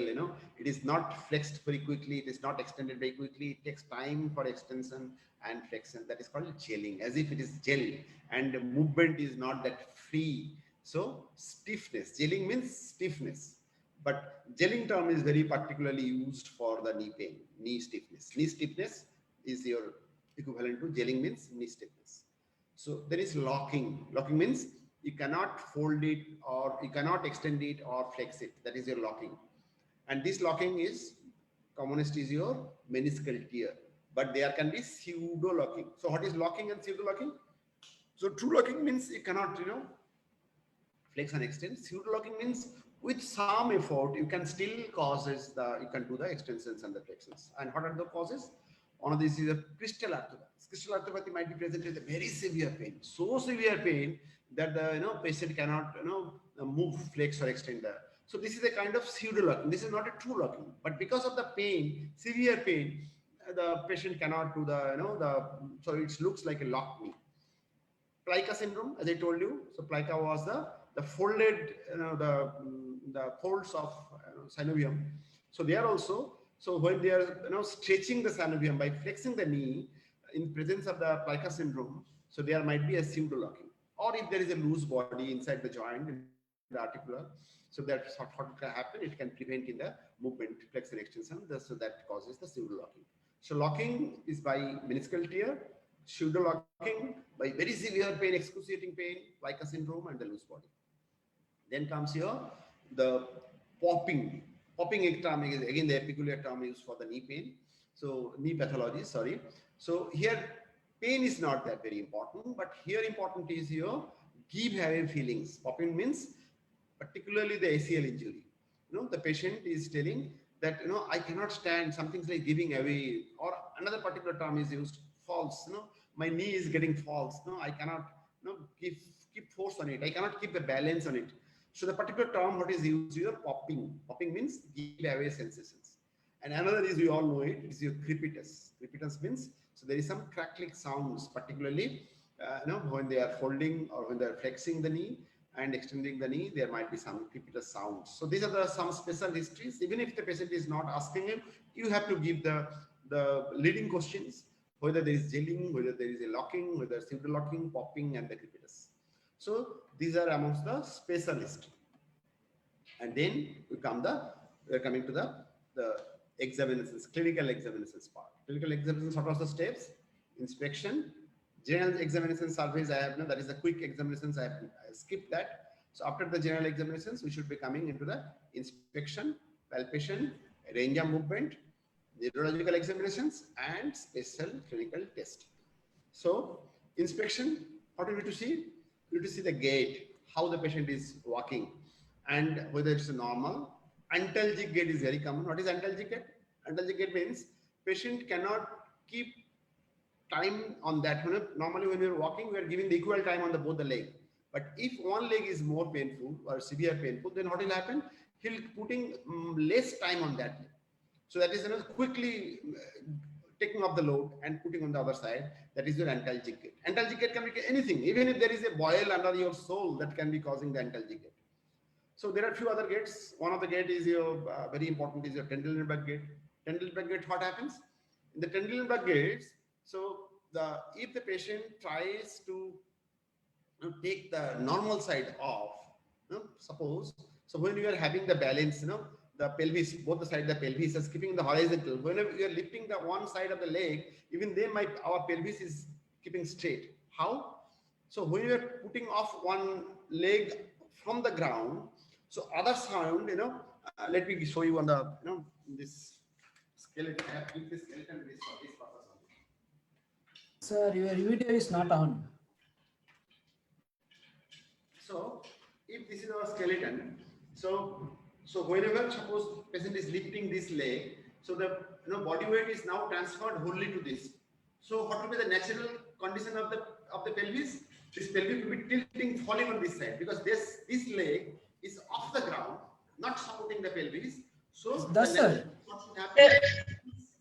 It is not flexed very quickly. It is not extended very quickly. It takes time for extension and flexion. That is called gelling, as if it is gel, and the movement is not that free. So stiffness. Gelling means stiffness. But gelling term is very particularly used for the knee pain, knee stiffness. Knee stiffness is your equivalent to gelling means knee stiffness. So there is locking. Locking means you cannot fold it, or you cannot extend it or flex it. That is your locking. And this locking is, commonest is your meniscal tear. But there can be pseudo locking. So what is locking and pseudo locking? So true locking means you cannot, flex and extend. Pseudo locking means with some effort you can still you can do the extensions and the flexions. And what are the causes? One of these is a crystal arthropathy. Crystal arthropathy might be presented with a very severe pain, so severe pain that the patient cannot move, flex or extend the. So this is a kind of pseudo locking. This is not a true locking, but because of the pain, severe pain, the patient cannot do the so it looks like a locked knee. Plica syndrome, as I told you. So plica was the folded, the folds of synovium. So they are also, so when they are stretching the synovium by flexing the knee in presence of the plica syndrome, so there might be a pseudo locking. Or if there is a loose body inside the joint, in the articular, so that's what can happen. It can prevent in the movement, flexion extension. So that causes the pseudo locking. So locking is by meniscal tear, pseudo locking by very severe pain, excruciating pain, plica syndrome, and the loose body. Then comes here the popping. Popping term is again the peculiar term used for the knee pain. So knee pathology, sorry. So here pain is not that very important, but here important is your give away feelings. Popping means particularly the ACL injury. The patient is telling that I cannot stand, something's like giving away, or another particular term is used, false. My knee is getting false. I cannot keep force on it. I cannot keep a balance on it. So the particular term what is used here, popping. Popping means give away sensations. And another is, we all know it, is your crepitus. Crepitus means, so there is some crackling sounds, particularly when they are folding or when they are flexing the knee and extending the knee, there might be some crepitus sounds. So these are some special histories. Even if the patient is not asking him, you have to give the leading questions, whether there is gelling, whether there is a locking, whether pseudo locking, popping, and the crepitus. So these are amongst the specialist. And then we are coming to the examinations, clinical examinations part. Clinical examinations, what are the steps? Inspection, general examination surveys. I have that is the quick examinations. I skipped that. So after the general examinations, we should be coming into the inspection, palpation, range of movement, neurological examinations, and special clinical test. So inspection, what do we need to see? We need to see the gait, how the patient is walking, and whether it's normal. Antalgic gait is very common. What is antalgic gait? Antalgic gait means patient cannot keep time on that. Normally when you're walking, we are giving the equal time on both the leg. But if one leg is more painful or severe painful, then what will happen? He'll putting less time on that leg. So that is quickly taking off the load and putting on the other side. That is your antalgic gait. Antalgic gait can be anything. Even if there is a boil under your sole, that can be causing the antalgic gait. So there are a few other gaits. One of the gait is your very important is your Trendelenburg gait. Trendelenburg gait, what happens? In the Trendelenburg gaits, so if the patient tries to take the normal side off, suppose, so when you are having the balance, the pelvis, both the side of the pelvis is keeping the horizontal. Whenever you are lifting the one side of the leg, even then our pelvis is keeping straight. How? So when you are putting off one leg from the ground, so other sound, let me show you on the, this skeleton. I have keep this skeleton this for this purpose only. Sir, your video is not on. So if this is our skeleton, so whenever suppose patient is lifting this leg, so the body weight is now transferred wholly to this. So what will be the natural condition of the pelvis? This pelvis will be tilting, falling on this side because this leg is off the ground, not supporting the pelvis. So That's sir. What should happen?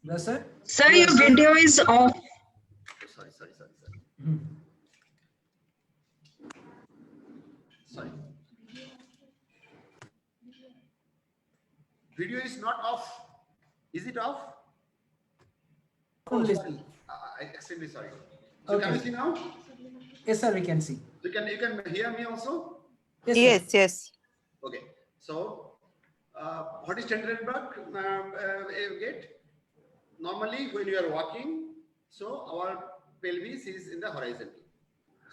That's sir. Sir, your video is off. Sorry. Hmm. Sorry. Video is not off. Is it off? Oh, sorry. Extremely sorry. So Okay. can you see now? Yes, sir, we can see. You can hear me also? Yes, sir. Yes. Okay. So what is Trendelenburg gait? Normally when you are walking, so our pelvis is in the horizontal.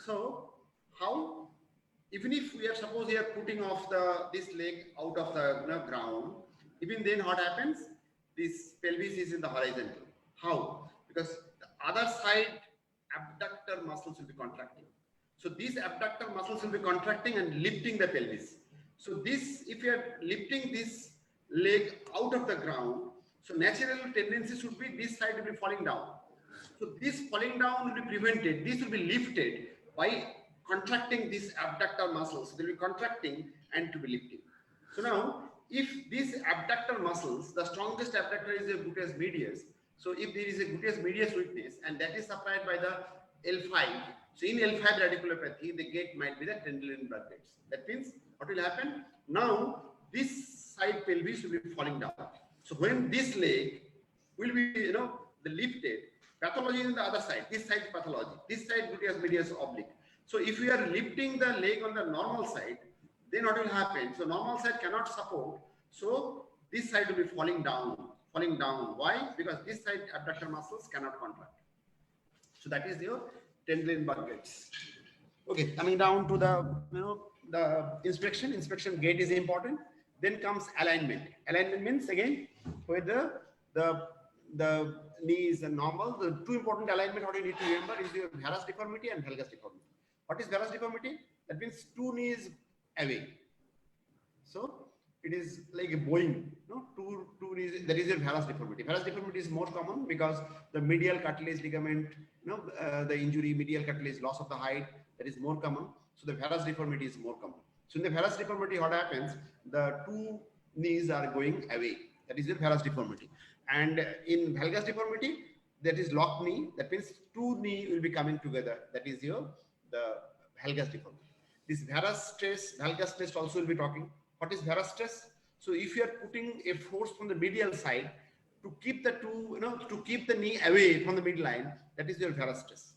So how? Even if we are suppose we are putting off this leg out of the ground, even then what happens? This pelvis is in the horizontal. How? Because the other side abductor muscles will be contracting. So these abductor muscles will be contracting and lifting the pelvis. So this, if you are lifting this leg out of the ground, so natural tendency should be this side will be falling down. So this falling down will be prevented. This will be lifted by contracting these abductor muscles. They will be contracting and to be lifting. So now, if these abductor muscles, the strongest abductor is the gluteus medius. So if there is a gluteus medius weakness and that is supplied by the L5, so in L5 radiculopathy, the gait might be the Trendelenburg gaits. That means what will happen? Now this side pelvis will be falling down. So when this leg will be, the lifted, pathology is on the other side. This side is pathology. This side gluteus medius oblique. So if we are lifting the leg on the normal side, then what will happen? So normal side cannot support. So this side will be falling down. Why? Because this side abductor muscles cannot contract. So that is your Trendelenburg gaits. Okay, coming down to the inspection. Inspection gait is important. Then comes alignment. Alignment means again whether the knee is normal. The two important alignment what you need to remember is your varus deformity and valgus deformity. What is varus deformity? That means two knees away. So it is like a bowing, two knees. That is your varus deformity. Varus deformity is more common because the medial cartilage ligament, the injury, medial cartilage loss of the height, that is more common. So the varus deformity is more common. So in the varus deformity, what happens? The two knees are going away. That is your varus deformity. And in valgus deformity, that is locked knee. That means two knee will be coming together. That is the valgus deformity. This varus stress, valgus stress also will be talking. What is varus stress? So if you are putting a force from the medial side to keep the two, to keep the knee away from the midline, that is your varus stress.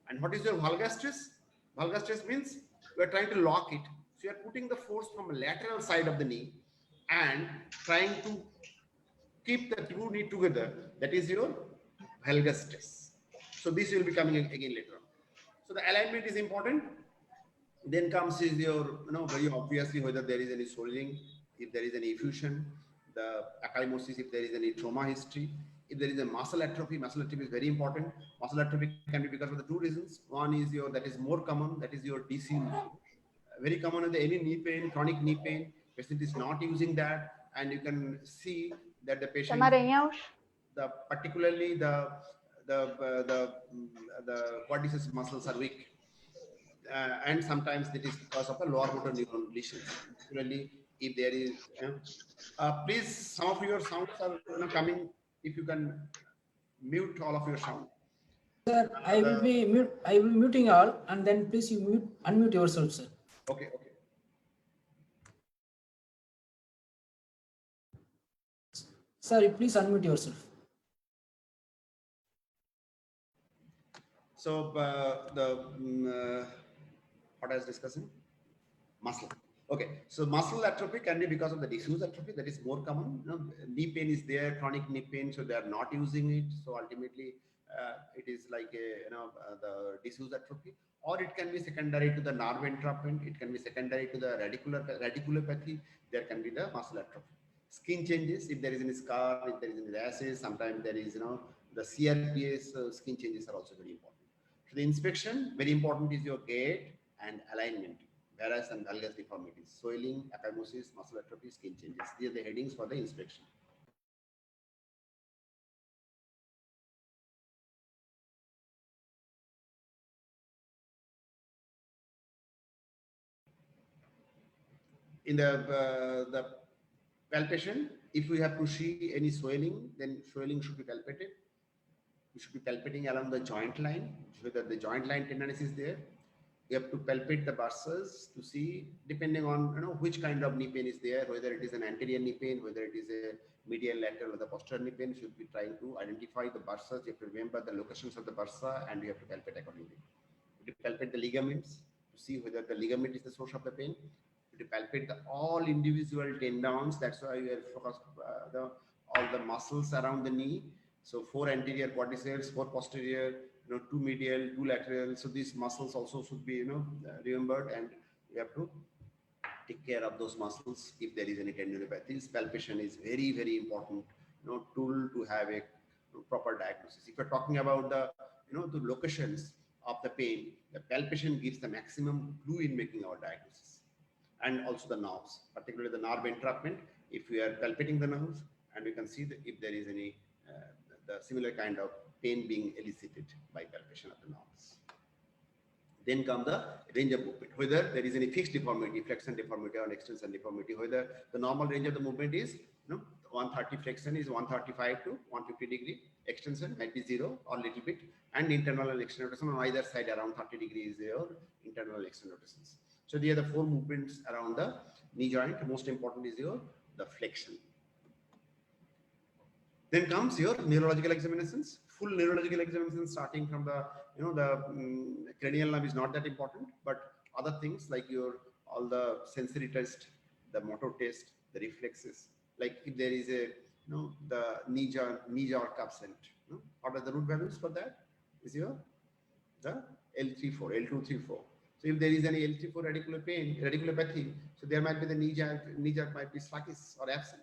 And what is your valgus stress? Valgus stress means we are trying to lock it. So you are putting the force from the lateral side of the knee and trying to keep the two knee together. That is your valgus stress. So this will be coming again later on. So the alignment is important. Then comes is your, very obviously whether there is any swelling, if there is any effusion, the akymosis, if there is any trauma history, if there is a muscle atrophy is very important. Muscle atrophy can be because of the two reasons. One is that is more common, that is your DC. Very common in any knee pain, chronic knee pain. Patient is not using that, and you can see that the patient, particularly the quadriceps muscles are weak. And sometimes it is because of a lower motor neuron lesions. Particularly if there is, please, some of your sounds are coming. If you can mute all of your sound. Sir, I will muting all, and then please you unmute yourself, sir. Okay, okay. Sir, please unmute yourself. So what I was discussing, muscle. Okay, so muscle atrophy can be because of the diffuse atrophy, that is more common. Knee pain is there, chronic knee pain, so they are not using it. So ultimately, it is like the diffuse atrophy, or it can be secondary to the nerve entrapment. It can be secondary to the radiculopathy. There can be the muscle atrophy. Skin changes, if there is any scar, if there is any rashes, sometimes there is the CRPS skin changes are also very important. So the inspection, very important is your gait and alignment. Varus and valgus deformities, swelling, ecchymosis, muscle atrophy, skin changes. These are the headings for the inspection. In the palpation, if we have to see any swelling, then swelling should be palpated. We should be palpating along the joint line, whether the joint line tenderness is there. You have to palpate the bursas to see, depending on which kind of knee pain is there, whether it is an anterior knee pain, whether it is a medial lateral or the posterior knee pain. Should be trying to identify the bursas. You have to remember the locations of the bursa, and you have to palpate accordingly. You have to palpate the ligaments to see whether the ligament is the source of the pain. You have to palpate the all individual tendons. That's why we are focused all the muscles around the knee. So 4 anterior quadriceps, 4 posterior, 2 medial, 2 lateral. So these muscles also should be remembered, and we have to take care of those muscles if there is any tendinopathies. Palpation is very, very important tool to have a proper diagnosis. If you're talking about the locations of the pain, the palpation gives the maximum clue in making our diagnosis. And also the nerves, particularly the nerve entrapment. If we are palpating the nerves, and we can see that if there is any the similar kind of pain being elicited by palpation of the nerves. Then come the range of movement, whether there is any fixed deformity, flexion deformity or extension deformity, whether the normal range of the movement is 130, flexion is 135 to 150 degree, extension might be 0 or little bit, and internal and external rotation on either side around 30 degrees is your internal and external rotations. So these are the 4 movements around the knee joint. Most important is the flexion. Then comes your neurological examinations. Full neurological examinations starting from the cranial nerve is not that important, but other things like all the sensory test, the motor test, the reflexes. Like if there is a the knee joint absent. What are the root values for that? Is the L34, L234. So if there is any L34 radiculopathy, so there might be the knee joint might be sluggish or absent.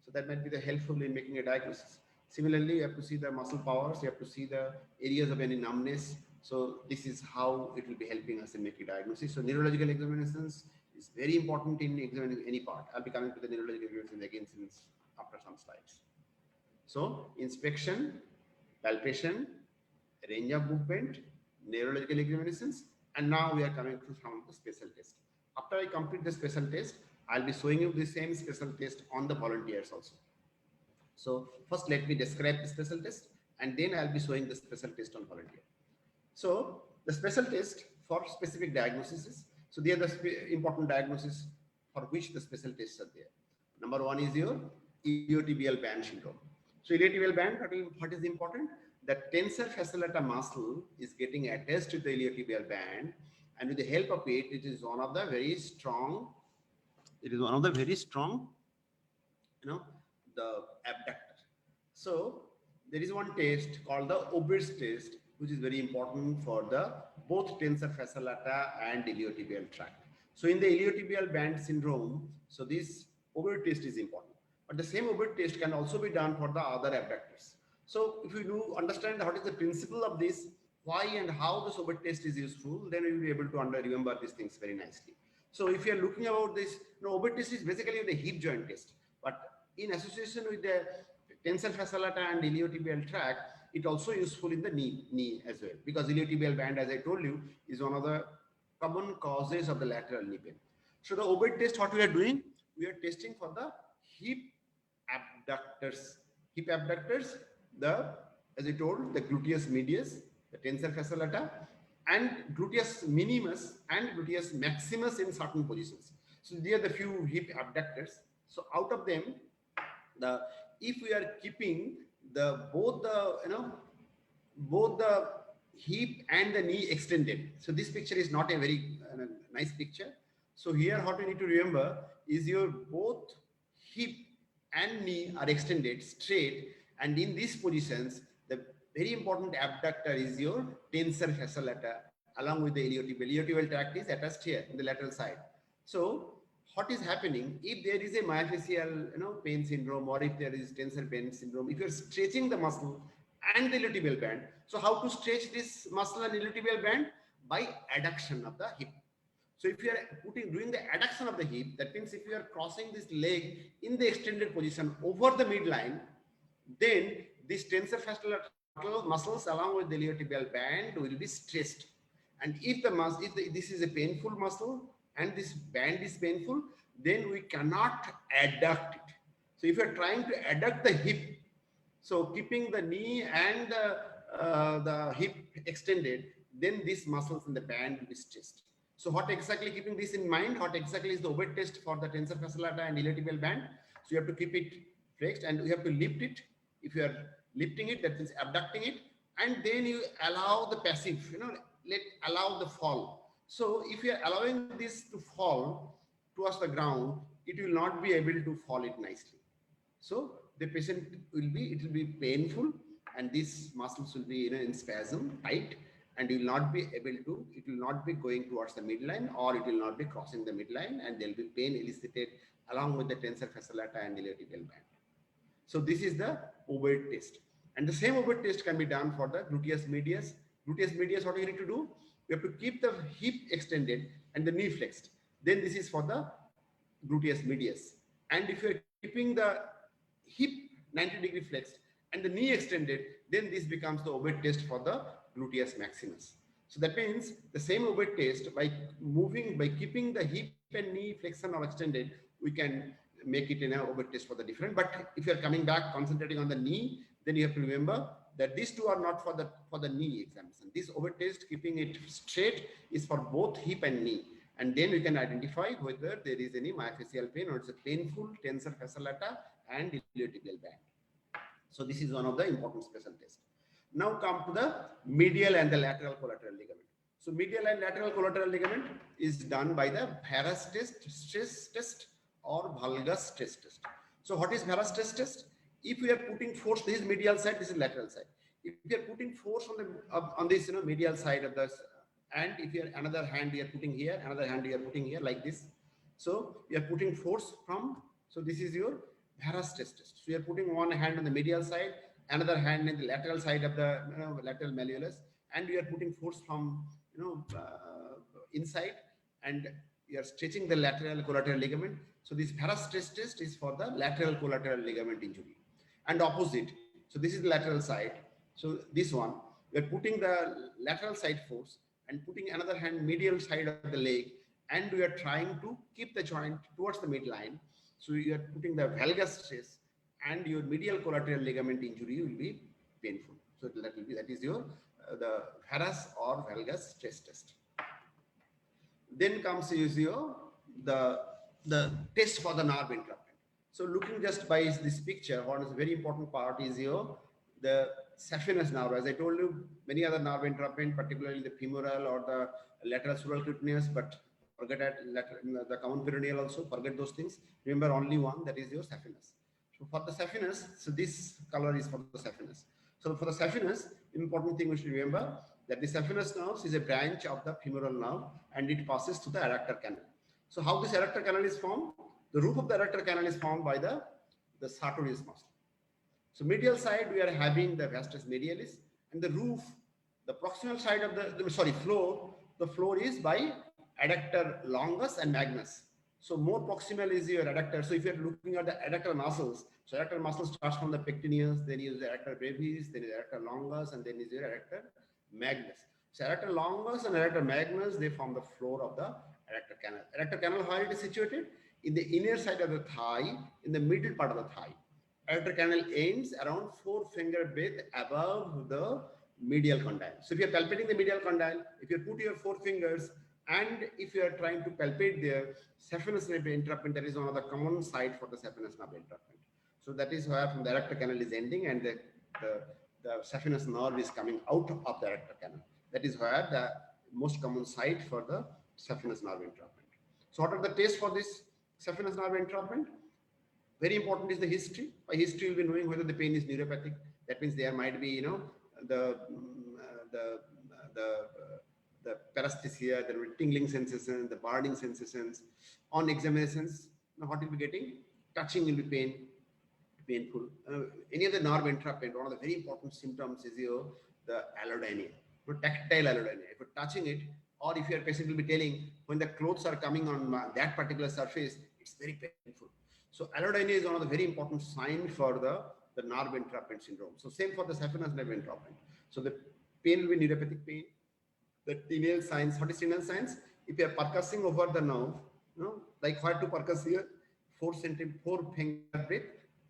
So that might be the helpful in making a diagnosis. Similarly, you have to see the muscle powers, you have to see the areas of any numbness. So this is how it will be helping us in making diagnosis. So neurological examinations is very important in examining any part. I'll be coming to the neurological examinations again since after some slides. So inspection, palpation, range of movement, neurological examinations, and now we are coming to some of the special tests. After I complete the special test, I'll be showing you the same special test on the volunteers also. So first let me describe the special test, and then I'll be showing the special test on volunteer. So the special test for specific diagnoses. So they are the important diagnoses for which the special tests are there. Number 1 is your iliotibial band syndrome. So iliotibial band, what is important? The tensor fascia lata muscle is getting attached to the iliotibial band, and with the help of it, it is one of the very strong. The abductor. So there is one test called the Ober's test, which is very important for the both tensor fascia lata and iliotibial tract. So in the iliotibial band syndrome, so this Ober test is important. But the same Ober test can also be done for the other abductors. So if you do understand what is the principle of this, why and how this Ober test is useful, then you will be able to remember these things very nicely. So if you are looking about this, Ober test is basically the hip joint test, but in association with the tensor fascia lata and iliotibial tract, it also useful in the knee as well, because iliotibial band, as I told you, is one of the common causes of the lateral knee pain. So the Ober test, what we are doing, we are testing for the hip abductors. Hip abductors, the as I told, the gluteus medius, the tensor fascia lata, and gluteus minimus and gluteus maximus in certain positions. So these are the few hip abductors. So out of them, the if we are keeping the both the both the hip and the knee extended. So this picture is not a very nice picture. So here what you need to remember is your both hip and knee are extended straight, and in these positions the very important abductor is your tensor fascia lata along with the iliotibial. Iliotibial tract is attached here in the lateral side. So what is happening if there is a myofascial pain syndrome, or if there is tensor pain syndrome, if you're stretching the muscle and the iliotibial band. So how to stretch this muscle and iliotibial band? By adduction of the hip. So if you are doing the adduction of the hip, that means if you are crossing this leg in the extended position over the midline, then this tensor fascial muscles along with the iliotibial band will be stressed. And if this is a painful muscle and this band is painful, then we cannot adduct it. So if you are trying to adduct the hip, so keeping the knee and the hip extended, then these muscles in the band will be stressed. So what exactly, keeping this in mind, what exactly is the Ober test for the tensor fascia lata and iliotibial band? So you have to keep it flexed and you have to lift it. If you are lifting it, that means abducting it, and then you allow the passive, allow the fall. So if you are allowing this to fall towards the ground, it will not be able to fall it nicely. So the patient will be painful, and these muscles will be in spasm, tight, and you will not be able to, it will not be going towards the midline, or it will not be crossing the midline, and there will be pain elicited along with the tensor fascia lata and iliotibial band. So this is the Ober test. And the same Ober test can be done for the gluteus medius. Gluteus medius, what do you need to do? You have to keep the hip extended and the knee flexed. Then this is for the gluteus medius. And if you are keeping the hip 90-degree flexed and the knee extended, then this becomes the Ober test for the gluteus maximus. So that means the same Ober test, by keeping the hip and knee flexion or extended, we can make it in an Ober test for the different. But if you are coming back concentrating on the knee, then you have to remember that these two are not for the knee examination. This Ober test, keeping it straight, is for both hip and knee. And then we can identify whether there is any myofascial pain or it's a painful tensor fascia lata and iliotibial band. So this is one of the important special tests. Now come to the medial and the lateral collateral ligament. So medial and lateral collateral ligament is done by the varus stress test or valgus stress test. So what is varus stress test? If we are putting force, this is medial side, this is lateral side. If you are putting force on this medial side of this, and if you are another hand you are putting here, another hand you are putting here like this. So you are putting force from, so this is your varus stress test. So you are putting one hand on the medial side, another hand in the lateral side of the lateral malleolus, and you are putting force from inside, and you are stretching the lateral collateral ligament. So this varus stress test is for the lateral collateral ligament injury. And opposite, so this is the lateral side. So this one, we are putting the lateral side force and putting another hand medial side of the leg, and we are trying to keep the joint towards the midline. So you are putting the valgus stress, and your medial collateral ligament injury will be painful. So that is your the varus or valgus stress test. Then comes your the test for the nerve entrapment. So looking just by this picture, what is a very important part is the saphenous nerve. As I told you, many other nerve entrapment, particularly the femoral or the lateral supracutaneous, but forget the common peroneal also, forget those things. Remember only one, that is your saphenous. So for the saphenous, so this color is for the saphenous. So for the saphenous, important thing we should remember that the saphenous nerve is a branch of the femoral nerve, and it passes through the adductor canal. So how this adductor canal is formed? The roof of the adductor canal is formed by the sartorius muscle. So medial side, we are having the vastus medialis, and the roof, the proximal side of the floor is by adductor longus and magnus. So more proximal is your adductor. So if you are looking at the adductor muscles, so adductor muscle starts from the pectineus, then is the adductor brevis, then is the adductor longus, and then is your adductor magnus. So adductor longus and adductor magnus, they form the floor of the adductor canal. Adductor canal, how it is situated? In the inner side of the thigh, in the middle part of the thigh. adductor canal ends around 4-finger width above the medial condyle. So if you're palpating the medial condyle, if you put your 4 fingers and if you are trying to palpate there, saphenous nerve entrapment, that is one of the common site for the saphenous nerve entrapment. So that is where from the adductor canal is ending and the saphenous nerve is coming out of the adductor canal. That is where the most common site for the saphenous nerve entrapment. So what are the tests for this saphenous nerve entrapment? Very important is the history. By history, you'll be knowing whether the pain is neuropathic. That means there might be, the the paresthesia, the tingling sensation, the burning sensations. On examinations, what you'll be getting? Touching will be painful. Any other nerve entrapment, one of the very important symptoms is the allodynia, tactile allodynia. If you're touching it, or if your patient will be telling when the clothes are coming on that particular surface, it's very painful. So allodynia is one of the very important signs for the nerve entrapment syndrome. So same for the saphenous nerve entrapment. So the pain will be neuropathic pain. The tinel signs, what is tinel signs? If you are percussing over the nerve, like where to percuss here, 4 finger width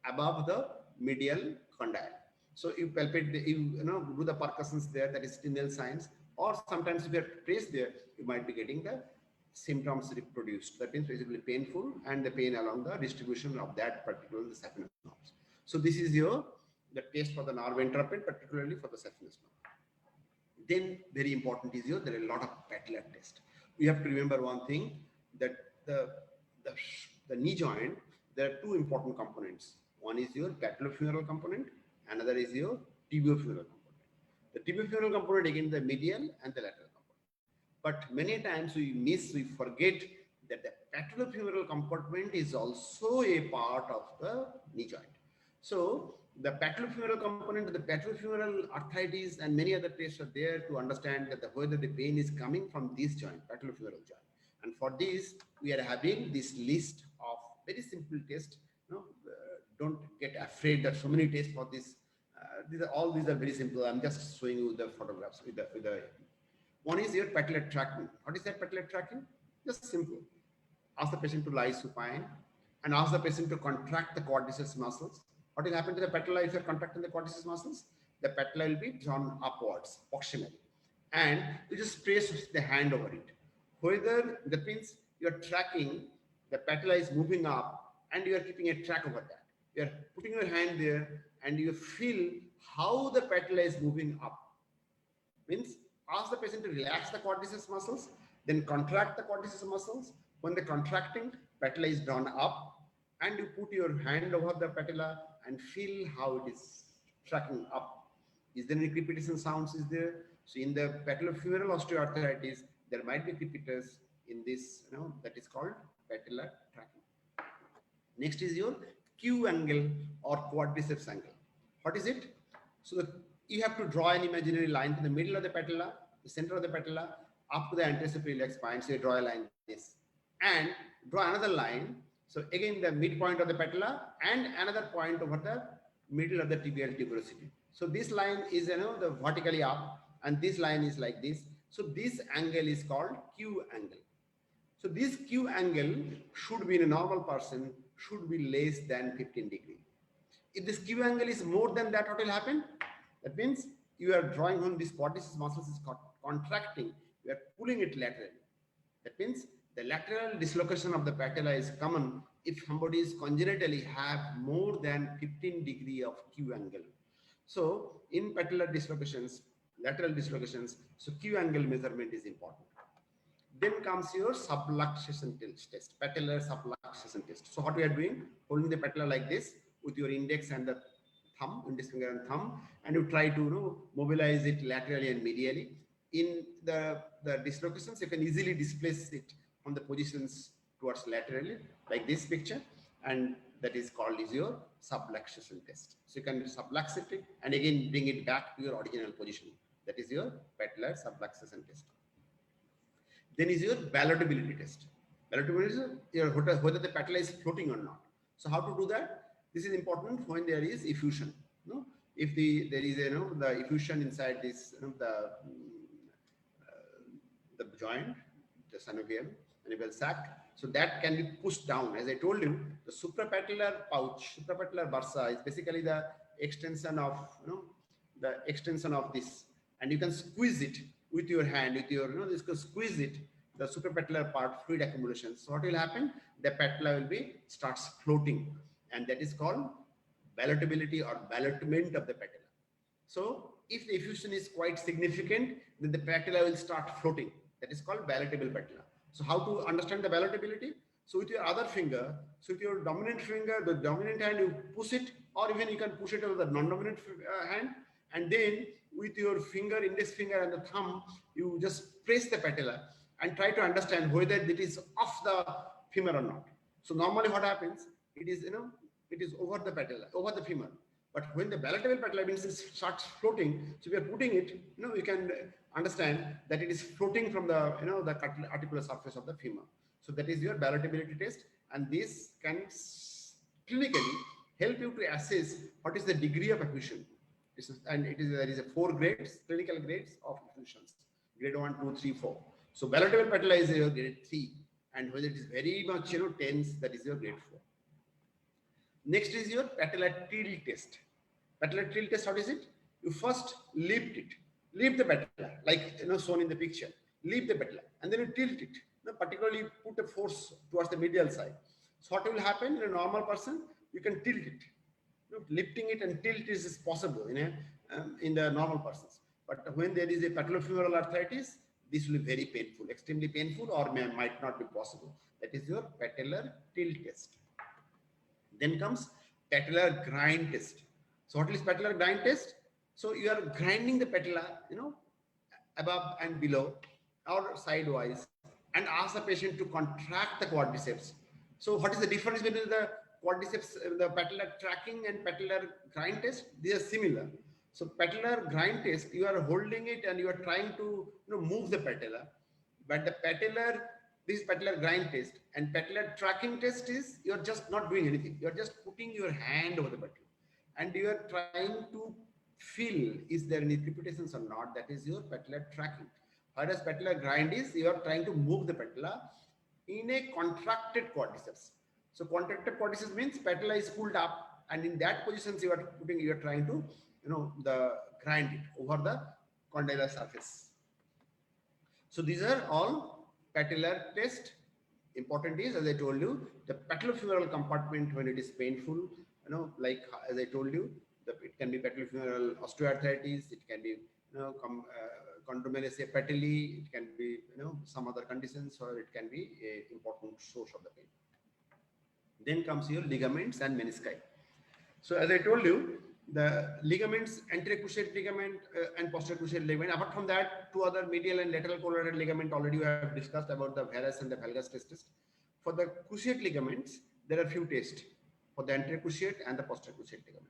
above the medial condyle. So you palpate, do the percussions there, that is tinel signs, or sometimes if you are traced there, you might be getting the symptoms reproduced. That means basically painful and the pain along the distribution of that particular saphenous nerves. So this is the test for the nerve entrapment, particularly for the saphenous nerve. Then very important is there are a lot of patellar tests. We have to remember one thing, that the knee joint, there are 2 important components. One is your patellofemoral component, another is your tibiofemoral component. The tibiofemoral component again the medial and the lateral component. But many times we forget that the patellofemoral compartment is also a part of the knee joint. So the patellofemoral component, the patellofemoral arthritis and many other tests are there to understand that whether the pain is coming from this joint, patellofemoral joint. And for this, we are having this list of very simple tests. Don't get afraid that so many tests for this. All these are very simple. I'm just showing you the photographs with the one is your patellar tracking. What is that patellar tracking? Just simple. Ask the patient to lie supine and ask the patient to contract the quadriceps muscles. What will happen to the patella if you're contracting the quadriceps muscles? The patella will be drawn upwards, proximally. And you just press the hand over it. Whether that means you're tracking, the patella is moving up and you are keeping a track over that. You're putting your hand there and you feel how the patella is moving up. Means ask the patient to relax the quadriceps muscles, then contract the quadriceps muscles. When the contracting, patella is drawn up and you put your hand over the patella and feel how it is tracking up. Is there any crepitation sounds is there? So in the patellofemoral osteoarthritis, there might be crepitus in this, that is called patellar tracking. Next is your Q angle or quadriceps angle. What is it? So you have to draw an imaginary line to the middle of the patella, the center of the patella, up to the anterosuperior spine. So you draw a line like this and draw another line. So again, the midpoint of the patella and another point over the middle of the tibial tuberosity. So this line is, the vertically up and this line is like this. So this angle is called Q angle. So this Q angle should be in a normal person should be less than 15 degrees. If this Q angle is more than that, what will happen? That means you are drawing on this quadriceps muscles is contracting. You are pulling it laterally. That means the lateral dislocation of the patella is common if somebody is congenitally have more than 15 degree of Q angle. So in patellar dislocations, lateral dislocations, so Q angle measurement is important. Then comes your subluxation test, patellar subluxation test. So what we are doing, holding the patella like this with your index and the thumb, index finger and thumb, and you try to mobilize it laterally and medially. In the dislocations, you can easily displace it from the positions towards laterally, like this picture, and that is called is your subluxation test. So you can sublux it and again bring it back to your original position. That is your patellar subluxation test. Then is your ballotability test. Ballotability is whether the patella is floating or not. So how to do that? This is important when there is effusion. If there is the effusion inside this the joint, the synovium, cerebral sac, So that can be pushed down. As I told you, the suprapatellar pouch, suprapatellar bursa is basically the extension of, the extension of this, and you can squeeze it with your hand, with your, this can squeeze it, the suprapatellar part, fluid accumulation. So what will happen? The patella will be starts floating, and that is called ballotability or ballotment of the patella. So if the effusion is quite significant, then the patella will start floating. That is called ballotable patella. So how to understand the ballotability? So with your other finger, so with your dominant finger, the dominant hand, you push it, or even you can push it over the non-dominant hand, and then with your finger, index finger and the thumb, you just press the patella and try to understand whether it is off the femur or not. So normally what happens? It is, it is over the patella, over the femur. But when the ballotable patella means it starts floating, so we are putting it, you can understand that it is floating from the, the articular surface of the femur. So that is your ballotability test, and this can clinically help you to assess what is the degree of effusion. And there is a 4 grades, clinical grades of effusions, grade 1, 2, 3, 4. So ballotable patella is your grade 3, and whether it is very much, tense, that is your grade 4. Next is your patellar tilt test. Patellar tilt test, what is it? You first lift it, lift the patella, like shown in the picture. Lift the patella, and then you tilt it. Particularly put a force towards the medial side. So what will happen in a normal person? You can tilt it. Lifting it and tilt is possible in the normal persons. But when there is a patellofemoral arthritis, this will be very painful, extremely painful, or might not be possible. That is your patellar tilt test. Then comes patellar grind test. So what is patellar grind test? So you are grinding the patella, above and below or sidewise, and ask the patient to contract the quadriceps. So what is the difference between the quadriceps, the patellar tracking and patellar grind test? They are similar. So patellar grind test, you are holding it and you are trying to move the patella, but the patellar, this patellar grind test and patellar tracking test is you are just not doing anything. You are just putting your hand over the patella and you are trying to feel is there any crepitations or not. That is your patellar tracking. Whereas patellar grind is you are trying to move the patella in a contracted quadriceps. So contracted quadriceps means patella is pulled up, and in that position you are trying to the grind it over the condylar surface. So these are all patellar test. Important is, as I told you, the patellofemoral compartment when it is painful, like as I told you, it can be patellofemoral osteoarthritis, it can be chondromalacia patelli, it can be some other conditions, or it can be a important source of the pain. Then comes your ligaments and menisci. So as I told you, the ligaments, anterior cruciate ligament and posterior cruciate ligament. Apart from that, 2 other medial and lateral collateral ligament already we have discussed about the varus and the valgus test. For the cruciate ligaments, there are few tests for the anterior cruciate and the posterior cruciate ligament.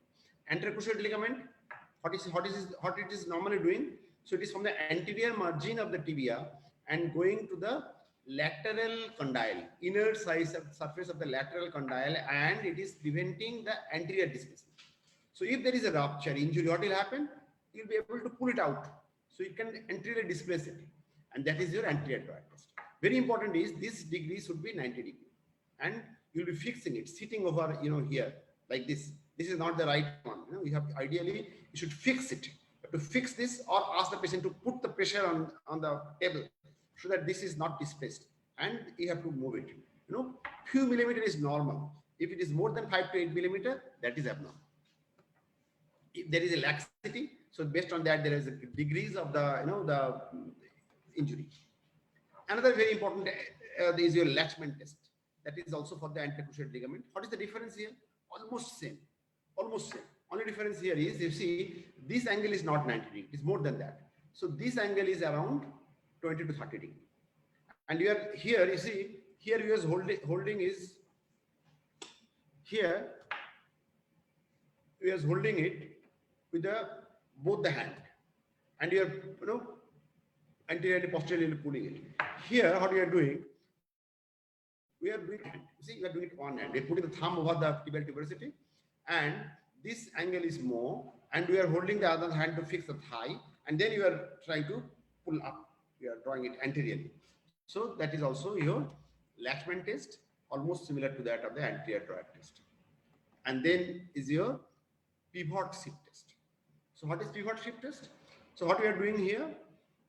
Anterior cruciate ligament, what it is normally doing? So it is from the anterior margin of the tibia and going to the lateral condyle, inner surface of the lateral condyle, and it is preventing the anterior displacement. So if there is a rupture, injury, what will happen? You will be able to pull it out. So you can anteriorly displace it. And that is your anterior triad test. Very important is this degree should be 90 degrees. And you'll be fixing it, sitting over, here, like this. This is not the right one. You have ideally, you should fix it. You have to fix this or ask the patient to put the pressure on the table so that this is not displaced. And you have to move it. Few millimeter is normal. If it is more than 5 to 8 millimeter, that is abnormal. If there is a laxity, so based on that, there is a degrees of the the injury. Another very important is your latchment test. That is also for the anterior cruciate ligament. What is the difference here? Almost same. Only difference here is, you see, this angle is not 90 degrees. It is more than that. So this angle is around 20 to 30 degrees. And you are here. You see, here you are holding is here. You are holding it with both the hand, and you are anteriorly posteriorly pulling it. Here, what we are doing, we are doing hand. See, we are doing it one hand. We are putting the thumb over the tibial tuberosity, and this angle is more, and we are holding the other hand to fix the thigh, and then you are trying to pull up. You are drawing it anteriorly. So that is also your Latchman test, almost similar to that of the anterior droit test. And then is your pivot shift test. So what is pivot shift test? So what we are doing here,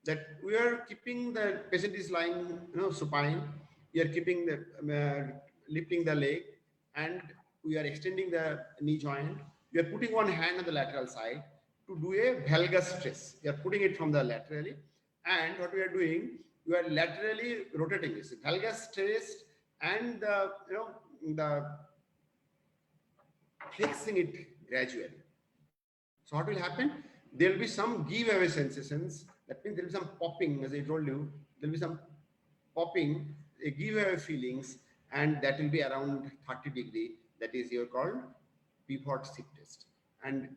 that we are keeping the patient is lying, supine. We are keeping the lifting the leg, and we are extending the knee joint. We are putting one hand on the lateral side to do a valgus stress. We are putting it from the laterally, and what we are doing, we are laterally rotating this valgus stress and the flexing it gradually. So what will happen? There will be some giveaway sensations. That means there will be some popping, as I told you. There will be some popping, a giveaway feelings, and that will be around 30 degree. That is your called pivot shift test, and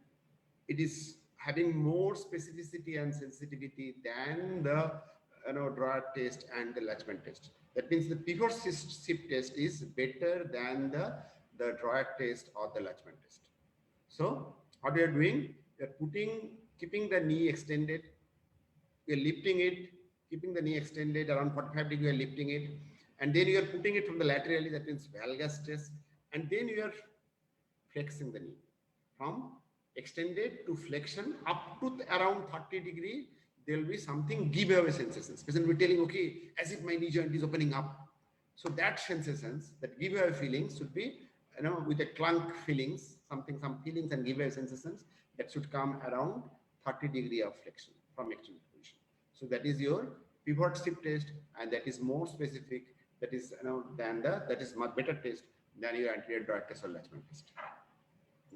it is having more specificity and sensitivity than the droit test and the Latchman test. That means the pivot shift test is better than the droit test or the Latchman test. So what we are doing, we are keeping the knee extended, we are lifting it, keeping the knee extended around 45 degrees, we are lifting it, and then you are putting it from the laterally, that means valgus stress, and then you are flexing the knee from extended to flexion up to around 30 degrees. There will be something giveaway sensations. Patient will be telling, okay, as if my knee joint is opening up. So that sensations, that giveaway feelings should be, with a clunk feelings, some feelings and giveaway sensations that should come around 30 degrees of flexion from extended position. So that is your pivot shift test, and that is more specific. That is, that is much better test than your anterior droit test or Latchman test.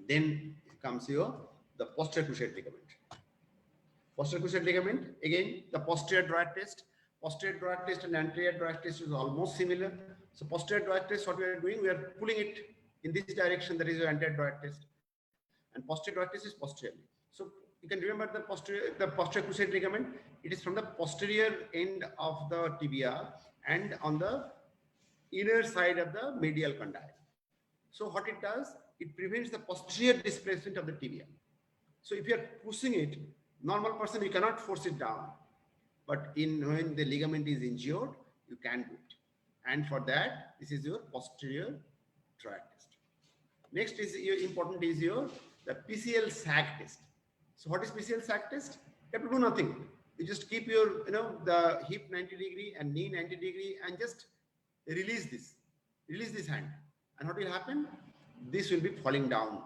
Then comes the posterior cruciate ligament. Posterior cruciate ligament, again, the posterior droit test. Posterior droit test and anterior droit test is almost similar. So posterior droit test, what we are doing, we are pulling it in this direction, that is your anterior droit test. And posterior droit test is posteriorly. So you can remember the posterior cruciate ligament. It is from the posterior end of the tibia and on the inner side of the medial condyle. So what it does, it prevents the posterior displacement of the tibia. So if you are pushing it, normal person, you cannot force it down. But when the ligament is injured, you can do it. And for that, this is your posterior droit test. Next is important is the PCL sag test. So what is PCL sag test? You have to do nothing. You just keep your the hip 90 degree and knee 90 degree and just release this hand. And what will happen? This will be falling down.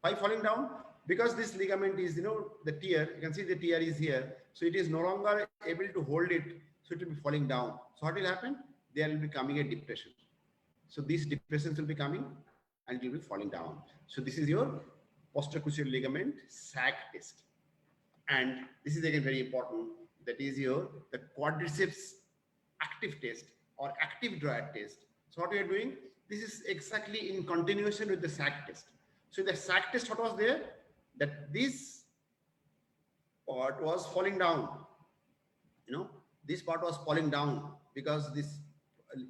Why falling down? Because this ligament is the tear. You can see the tear is here. So it is no longer able to hold it. So it will be falling down. So what will happen? There will be coming a depression. So these depressions will be coming and it will be falling down. So this is your posterior cruciate ligament sag test. And this is again very important. That is the quadriceps active test or active droit test. So what we are doing, this is exactly in continuation with the sag test. So the sag test, what was there? That this part was falling down. This part was falling down because this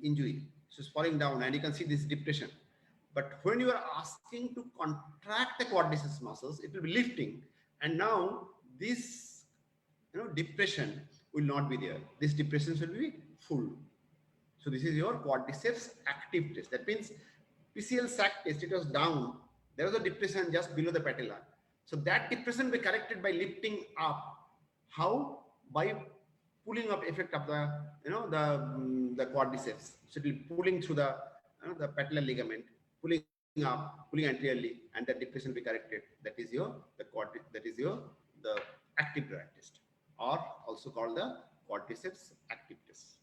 injury. So it's falling down and you can see this depression. But when you are asking to contract the quadriceps muscles, it will be lifting. And now this depression will not be there. This depression will be full. So this is your quadriceps active test. That means PCL sag test, it was down. There was a depression just below the patella. So that depression will be corrected by lifting up. How? By pulling up effect of the the quadriceps. So it will be pulling through the patellar ligament, pulling up, pulling anteriorly, and that depression will be corrected. That is the active droit test, or also called the quadriceps active test.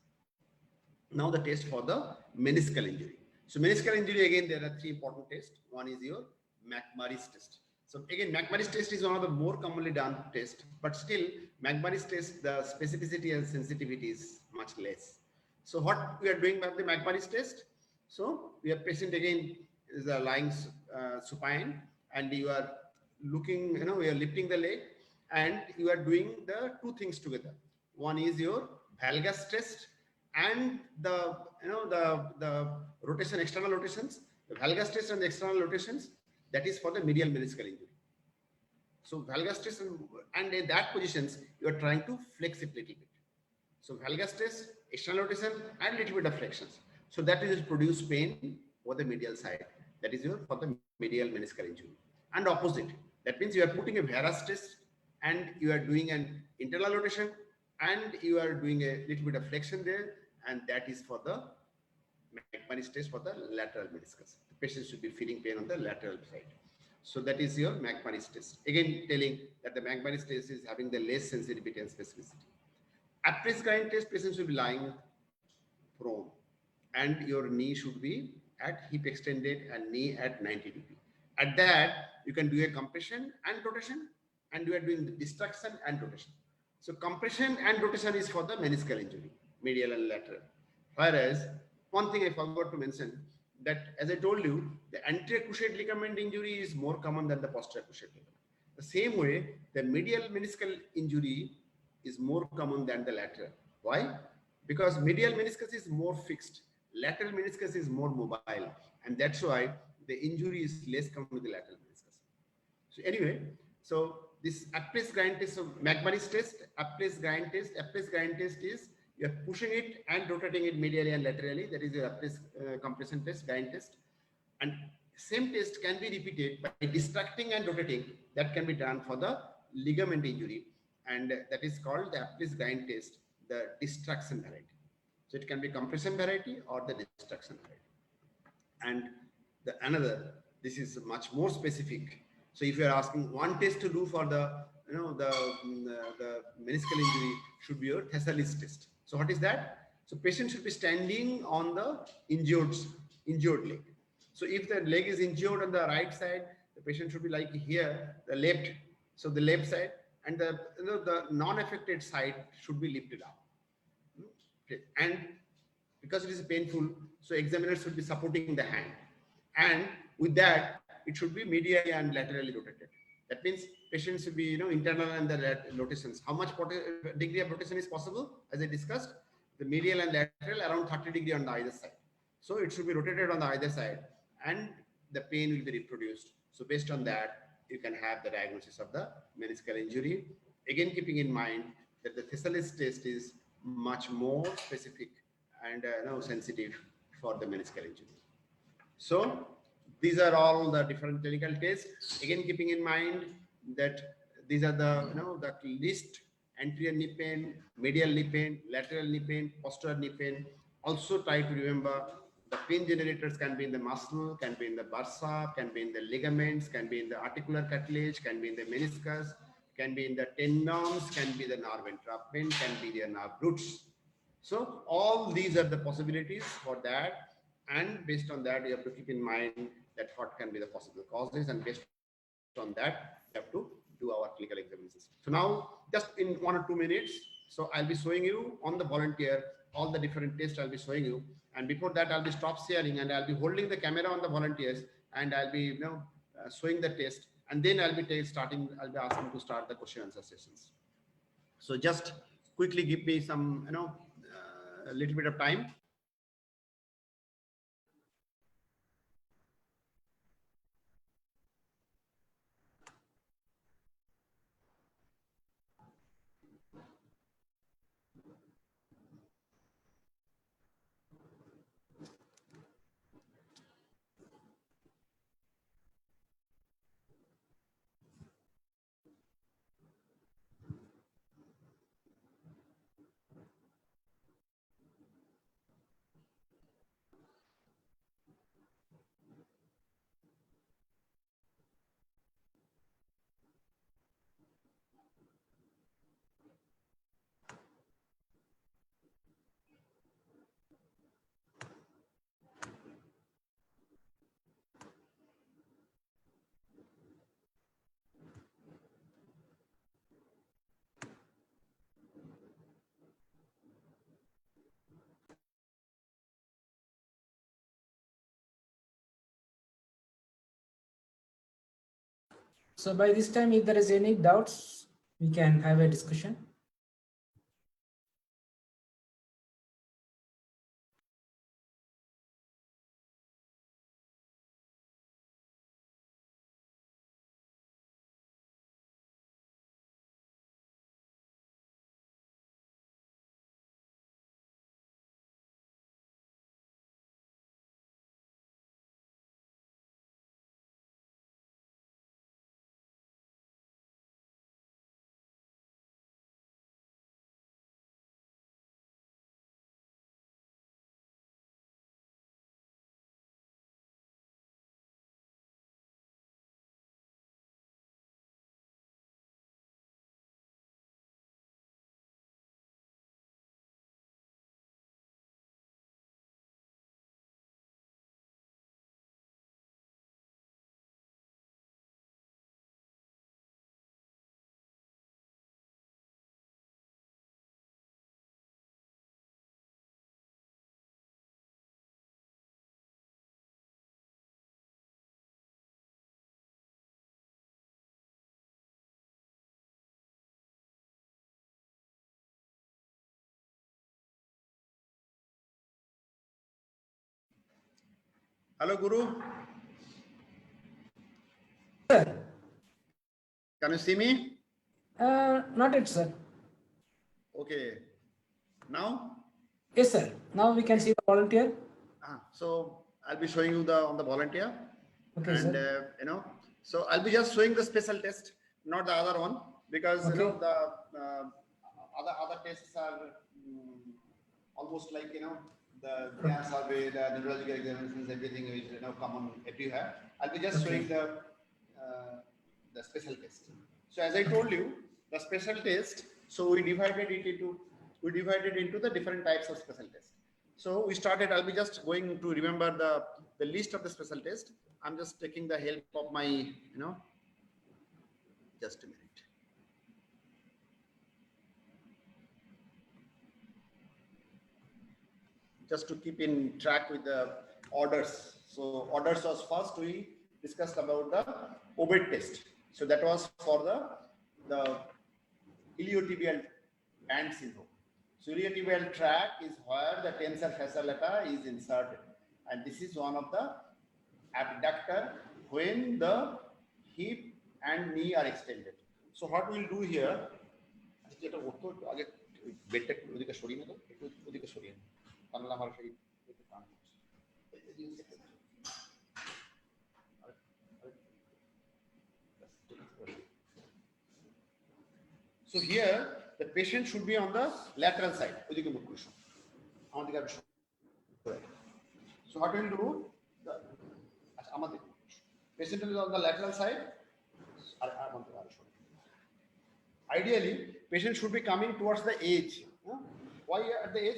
Now the test for the meniscal injury. So meniscal injury, again, there are three important tests. One is your McMurray's test. So again, McMurray's test is one of the more commonly done tests, but still McMurray's test, the specificity and sensitivity is much less. So what we are doing by the McMurray's test? So we are patient again is lying supine, and you are looking, we are lifting the leg, and you are doing the two things together. One is your valgus test and the rotation, external rotations, the valgus test and the external rotations. That is for the medial meniscal injury. So valgus test, and in that positions you are trying to flex it a little bit. So valgus test, external rotation, and a little bit of flexions. So that is produce pain over the medial side. That is your for the medial meniscal injury. And opposite. That means you are putting a varus test and you are doing an internal rotation and you are doing a little bit of flexion there, and that is for the McManus test for the lateral meniscus. The patient should be feeling pain on the lateral side. So that is your McManus test. Again, telling that the McManus test is having the less sensitivity and specificity. Applies grind test, patient should be lying prone, and your knee should be at hip extended and knee at 90 degree. At that, you can do a compression and rotation, and you are doing the distraction and rotation. So compression and rotation is for the meniscal injury, medial and lateral. Whereas one thing I forgot to mention, that as I told you, the anterior cruciate ligament injury is more common than the posterior cruciate ligament. The same way, the medial meniscal injury is more common than the lateral. Why? Because medial meniscus is more fixed, lateral meniscus is more mobile, and that's why the injury is less common with the lateral meniscus. So anyway, so this Applies grind test, so McManus test, Applies grind test is you're pushing it and rotating it medially and laterally. That is your Applies compression test, grind test. And same test can be repeated by distracting and rotating. That can be done for the ligament injury, and that is called the Applies grind test, the distraction variety. So it can be compression variety or the distraction variety. And the another, this is much more specific. So if you are asking one test to do for the the meniscal injury, should be your Thessalis test. So what is that? So patient should be standing on the injured leg. So if the leg is injured on the right side, the patient should be like here, the left. So the left side, and the non-affected side should be lifted up. Okay. And because it is painful, so examiner should be supporting the hand, and with that it should be medially and laterally rotated. That means patient should be internal and the rotations. How much degree of rotation is possible? As I discussed, the medial and lateral around 30 degree on the either side. So it should be rotated on the either side, and the pain will be reproduced. So based on that, you can have the diagnosis of the meniscal injury. Again, keeping in mind that the Thessalis test is much more specific and sensitive for the meniscal injury. So these are all the different clinical tests. Again, keeping in mind that these are the the list: anterior knee pain, medial knee pain, lateral knee pain, posterior knee pain. Also try to remember the pain generators can be in the muscle, can be in the bursa, can be in the ligaments, can be in the articular cartilage, can be in the meniscus, can be in the tendons, can be the nerve entrapment, can be the nerve roots. So all these are the possibilities for that, and based on that, you have to keep in mind that what can be the possible causes, and based on that, you have to do our clinical examinations. So now, just in 1 or 2 minutes, so I'll be showing you on the volunteer all the different tests I'll be showing you, and before that, I'll be stop sharing and I'll be holding the camera on the volunteers, and I'll be showing the test, and then I'll be I'll be asking to start the question answer sessions. So just quickly give me some a little bit of time. So by this time, if there is any doubts, we can have a discussion. Hello, Guru. Sir. Can you see me? Not it, sir. Okay. Now? Yes, sir. Now we can see the volunteer. So I'll be showing you on the volunteer. Okay, And sir. so I'll be just showing the special test, not the other one, because Okay. the other tests are almost like the care survey, the neurological examinations, everything is common everywhere. I'll be just showing the special test. So as I told you, the special test. So we divided into the different types of special test. So we started. I'll be just going to remember the list of the special test. I'm just taking the help of my just a minute. Just to keep in track with the orders. So orders was first we discussed about the Ober test. So that was for the iliotibial band syndrome. So iliotibial tract is where the tensor fascia lata is inserted, and this is one of the abductor when the hip and knee are extended. So what we'll do here, so here the patient should be on the lateral side. So what we'll do, patient is on the lateral side. Ideally, patient should be coming towards the edge. Why at the edge?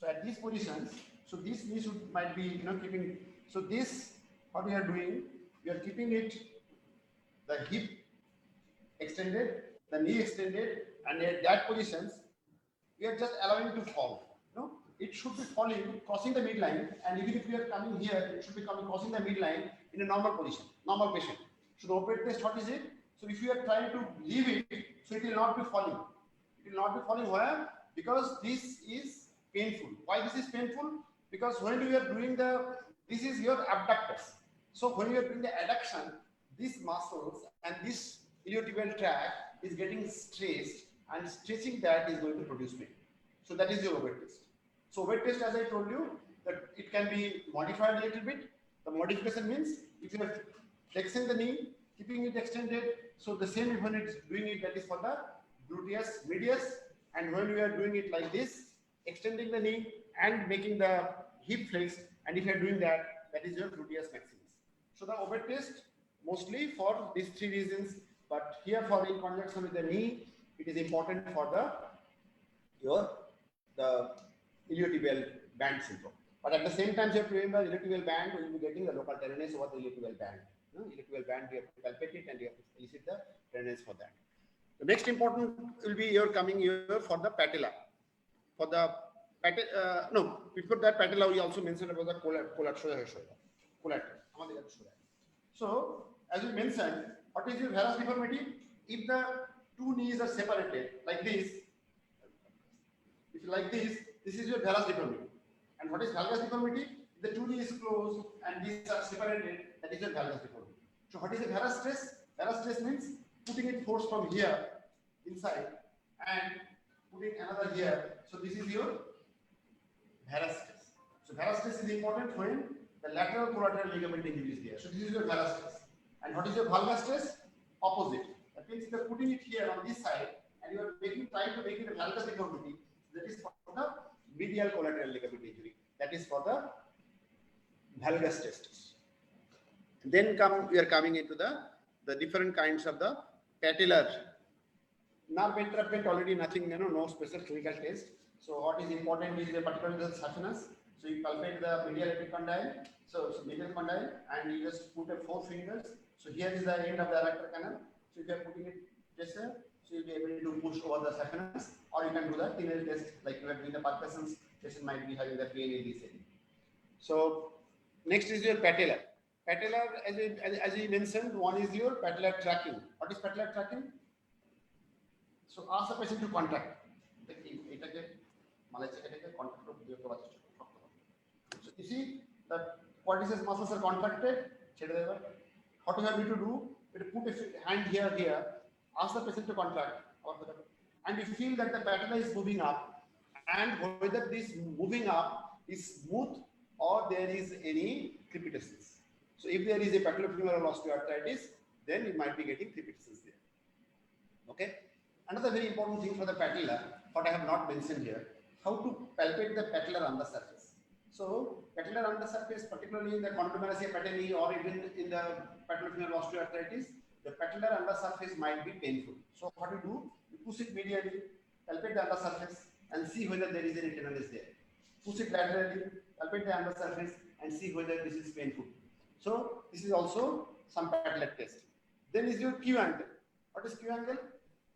So at these positions, so this knee might be keeping. So this, what we are doing, we are keeping it, the hip extended, the knee extended, and at that positions, we are just allowing it to fall. It should be falling, crossing the midline, and even if we are coming here, it should be crossing the midline in a normal position, normal patient. So the Ober test, what is it? So if you are trying to leave it, so it will not be falling. It will not be falling where? Because this is painful. Why this is painful? Because when you are doing this is your abductors. So when you are doing the adduction, these muscles and this iliotibial tract is getting stressed, and stretching that is going to produce pain. So that is your Ober test. So Ober test, as I told you, that it can be modified a little bit. The modification means if you are flexing the knee, keeping it extended, so the same when it's doing it, that is for the gluteus medius, and when we are doing it like this, extending the knee and making the hip flex, and if you are doing that, that is your gluteus maximus. So the Ober test mostly for these three reasons, but here for in conjunction with the knee, it is important for the iliotibial band syndrome. But at the same time, you have to remember iliotibial band, we will be getting the local tenderness over the iliotibial band. Iliotibial band, we have to palpate it and you have to elicit the tenderness for that. The next important will be your coming here for the patella. For the before that patella, we also mentioned about the collateral. So, as we mentioned, what is your varus deformity? If the two knees are separated like this, if you like this is your varus deformity. And what is valgus deformity? If the two knees closed and these are separated, that is your valgus deformity. So, what is the varus stress? Varus stress means putting it force from here inside and putting another here. So, this is your varus stress. So, varus stress is important when the lateral collateral ligament injury is there. So, this is your varus stress. And what is your valgus stress? Opposite. That means if you are putting it here on this side and you are trying to make it a valgus deformity, that is for the medial collateral ligament injury. That is for the valgus testis. Then we are coming into the different kinds of the patellar. Nerve entrapment, already nothing, no special clinical test. So what is important is particularly the saphenous. So you palpate the medial epicondyle, so medial condyle, and you just put 4 fingers. So here is the end of the adductor canal. So if you are putting it just here, so you'll be able to push over the saphenous, or you can do the Tinel test, like you are doing the Parkinson's patient might be having the pain in this area. So next is your patellar. Patellar, as we mentioned, one is your patellar tracking. What is patellar tracking? So ask the patient to contract. you see the quadriceps muscles are contracted. What you have to do, you put a hand here, ask the patient to contract, and you feel that the patella is moving up, and whether this moving up is smooth or there is any crepitations. So if there is a patellofemoral osteoarthritis, then you might be getting crepitations there. Okay. Another very important thing for the patella, what I have not mentioned here, how to palpate the patellar undersurface. So patellar undersurface, particularly in the chondromalacia patellae or even in the patellofemoral osteoarthritis, the patellar undersurface might be painful. So what you do, you push it medially, palpate the undersurface and see whether there is any tenderness there. Push it laterally, palpate the undersurface and see whether this is painful. So this is also some patellar test. Then is your Q angle. What is Q angle?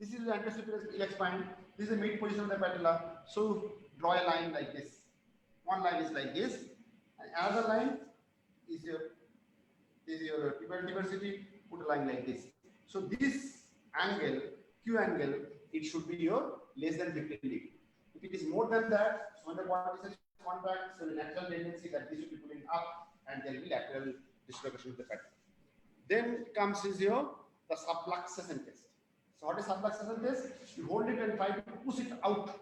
This is the anterior iliac spine. This is the mid position of the patella. So draw a line like this. One line is like this, and another line is your tibial diversity. Put a line like this. So this angle, Q angle, it should be your less than 15 degree. If it is more than that, when the quadriceps contract, so the natural tendency that this will be pulling up, and there will be lateral dislocation of the patella. Then comes is the subluxation test. So what is subluxation test? You hold it and try to push it out,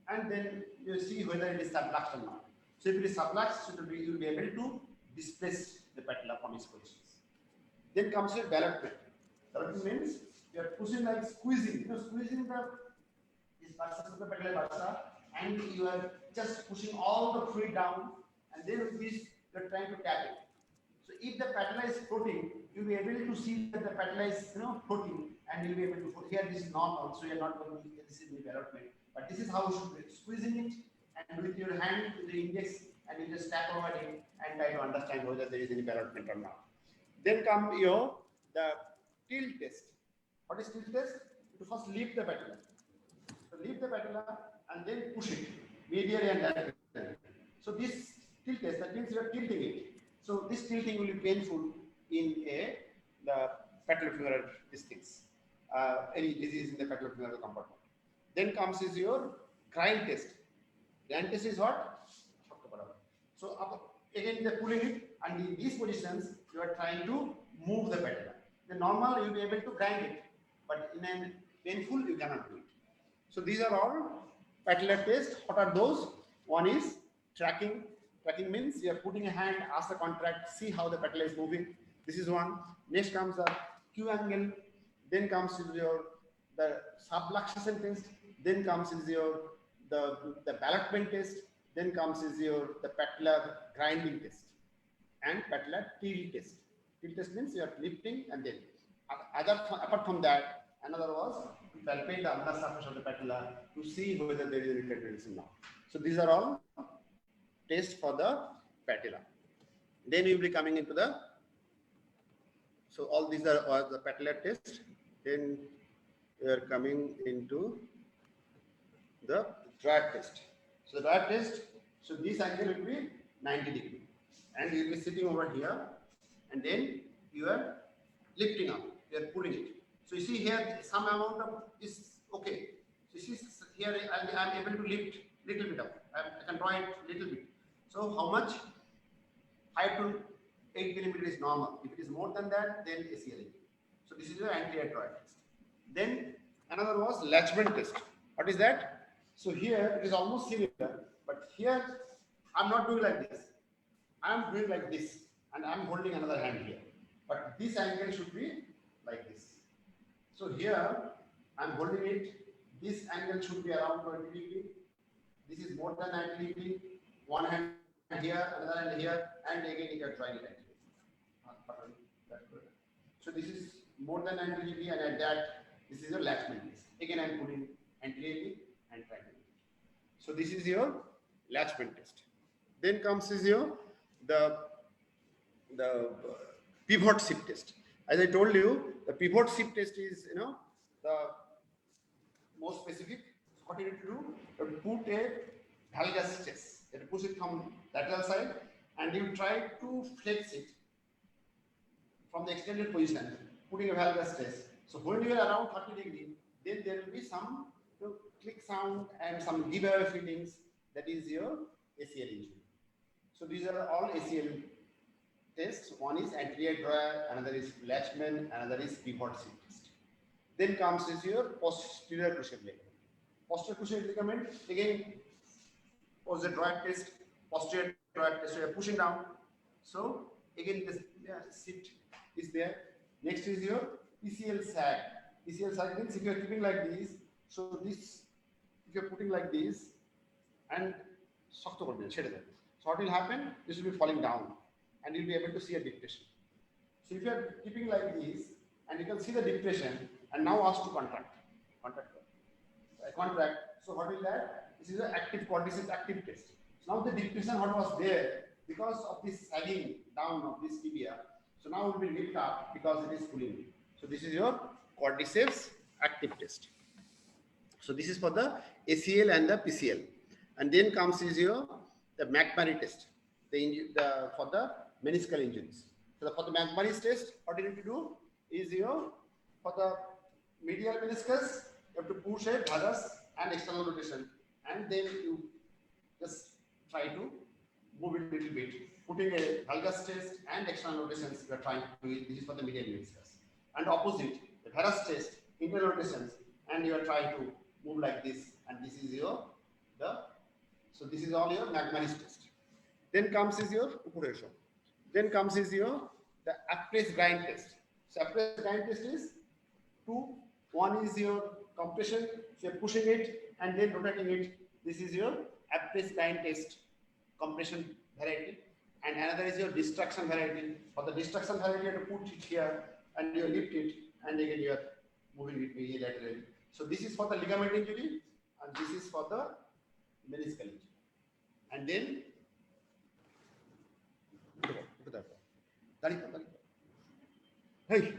and then you see whether it is subluxed or not. So if it is subluxed, you will be able to displace the patella from its positions. Then comes your ballotment. Ballotment means you are pushing like squeezing. Squeezing this fascia of the patellar fascia, and you are just pushing all the fluid down, and then with this you are trying to tap it. So if the patella is floating, you will be able to see that the patella is floating, and you will be able to float. Here this is normal, so you are not going to see this in the ballotment. But this is how you should be squeezing it, and with your hand to the index, and you just tap over it and try to understand whether there is any ballotment or not. Then come the tilt test. What is tilt test? You first lift the patella. So lift the patella and then push it medially and laterally. So this tilt test, that means you are tilting it. So this tilting will be painful in the patellofemoral distance, any disease in the patellofemoral compartment. Then comes is your grind test. Grind test is what? So again they are pulling it, and in these positions you are trying to move the patella. The normal you will be able to grind it, but in a painful you cannot do it. So these are all patellar tests. What are those? One is tracking. Tracking means you are putting a hand, ask the contract, see how the patella is moving. This is one. Next comes the Q angle. Then comes the subluxation test. Then comes the ballotment test. Then comes the patellar grinding test and patellar tilt test. Tilt test means you are lifting and then. Apart from that, another was to palpate the undersurface of the patella to see whether there is any tenderness or not. So these are all tests for the patella. Then we will be coming into so all these are the patellar test. Then we are coming into the drag test. So the drag test, so this angle will be 90 degree, and you will be sitting over here, and then you are lifting up, you are pulling it. So you see here some amount of is okay. So you see here I am able to lift little bit up. I can draw it little bit. So how much? 5 to 8 millimeter is normal. If it is more than that, then ACL. So this is your anterior drag test. Then another was latchment test. What is that? So here it is almost similar, but here I'm not doing like this. I'm doing like this, and I'm holding another hand here. But this angle should be like this. So here I'm holding it. This angle should be around 20 degree. This is more than 90 degree. One hand here, another hand here, and again you can try it like this. So this is more than 90 degree, and at that, this is your latchment test. Again I'm putting anteriorly and trying. So this is your latchment test. Then comes the pivot shift test. As I told you, the pivot shift test is the most specific. What you need to do? You have to put a valgus test. You have to push it from lateral side, and you try to flex it from the extended position, putting a valgus test. So when you are around 30 degree, then there will be some click sound and some giveaway feelings. That is your ACL injury. So these are all ACL tests. One is anterior drawer, another is Latchman, another is pivot seat test. Then comes is your posterior cruciate ligament. Posterior cruciate ligament, again, was the drawer test, posterior drawer test, so you are pushing down. So again, this seat is there. Next is your PCL sag. PCL sag means if you are keeping like this, so this, if you are putting like this, and so what will happen? This will be falling down, and you'll be able to see a dictation. So if you are keeping like this, and you can see the dictation, and now asked to contract. So what is that? This is an active quadriceps active test. So now the dictation what was there because of this sagging down of this tibia. So now it will be lift up because it is pulling. So this is your quadriceps active test. So this is for the ACL and the PCL, and then comes is your the McMurray test. For the meniscal injuries. So for the McMurray test, what you need to do is for the medial meniscus, you have to push a varus and external rotation, and then you just try to move it a little bit, putting a valgus test and external rotations. You are trying to do it. This is for the medial meniscus, and opposite the varus test, internal rotations, and you are trying to move like this, and this is so this is all your McMurray test. Then comes is your operation. Then comes is the up-press grind test. So up-press grind test is two. One is your compression, so you're pushing it and then rotating it. This is your up-press grind test, compression variety. And another is your destruction variety. For the destruction variety, you have to put it here and you lift it, and again you are moving it laterally. So this is for the ligament injury, and this is for the meniscal injury. And then hey,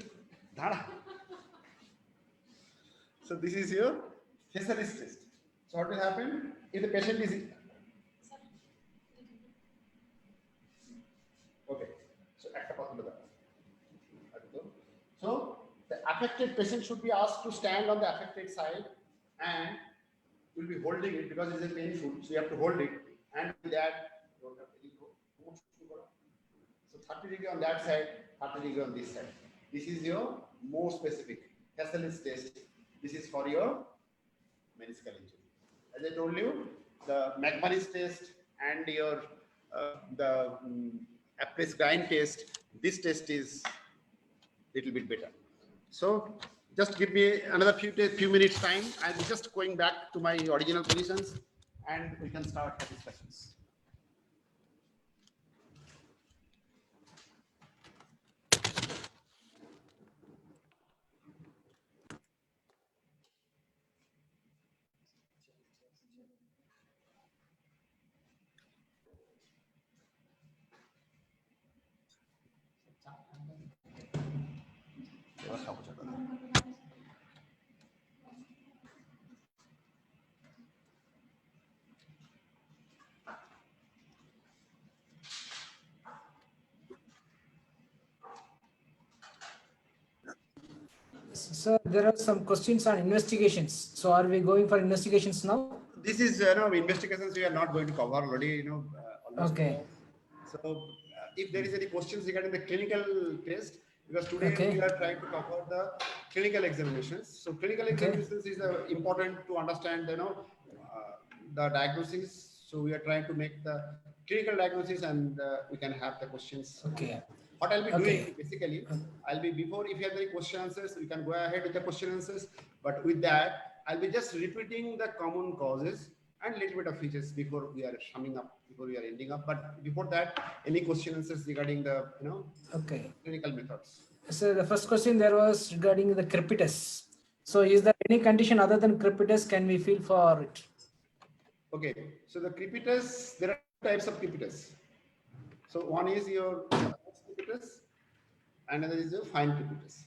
so this is your Fascia test. So what will happen if the patient is okay? So the affected patient should be asked to stand on the affected side, and will be holding it because it is painful. So you have to hold it, and with that. So 30 degree on that side, 30 degree on this side. This is your more specific Fascia test. This is for your meniscal injury. As I told you, the McMurray test and your the up-press grind test. This test is little bit better. So just give me another few minutes time. I'll be just going back to my original positions, and we can start the discussions. Sir, there are some questions on investigations. So are we going for investigations now? This is investigations we are not going to cover already. Almost. Okay. So if there is any questions regarding the clinical test, because today we are trying to cover the clinical examinations. So clinical examinations is important to understand, the diagnosis. So we are trying to make the clinical diagnosis, and we can have the questions. Okay. What I'll be doing basically, I'll be before if you have any question answers, we can go ahead with the question answers. But with that, I'll be just repeating the common causes and little bit of features before we are summing up, before we are ending up. But before that, any question answers regarding the clinical methods. So the first question there was regarding the crepitus. So is there any condition other than crepitus can we feel for it? Okay, so the crepitus, there are types of crepitus. So one is your crepitus, another is your fine crepitus.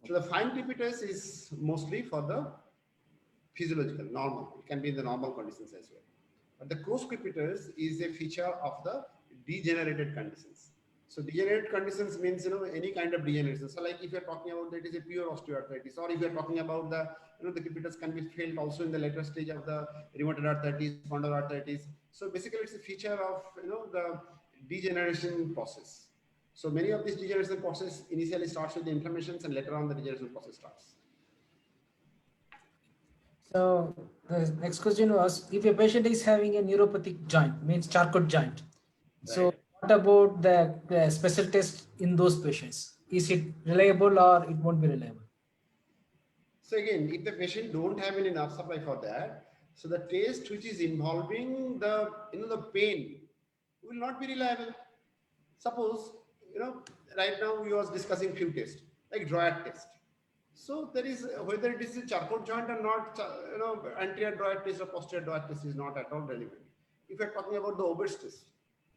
So the fine crepitus is mostly for the physiological, normal. It can be in the normal conditions as well. But the cross crepitus is a feature of the degenerated conditions. So degenerated conditions means any kind of degeneration. So like if you're talking about that is a pure osteoarthritis, or if you're talking about the the crepitus can be felt also in the later stage of the rheumatoid arthritis, spondyloarthritis. So basically it's a feature of the degeneration process. So many of these degeneration process initially starts with the inflammations and later on the degeneration process starts. So the next question was, if a patient is having a neuropathic joint, means Charcot joint, so Right. what about the special test in those patients? Is it reliable or it won't be reliable? So again, if the patient don't have any nerve supply for that, so the test which is involving the the pain will not be reliable. Suppose right now we was discussing few tests like Droid test. So there is whether it is a Charcot joint or not, anterior Droid test or posterior Droid test is not at all relevant. If you are talking about the Ober's test,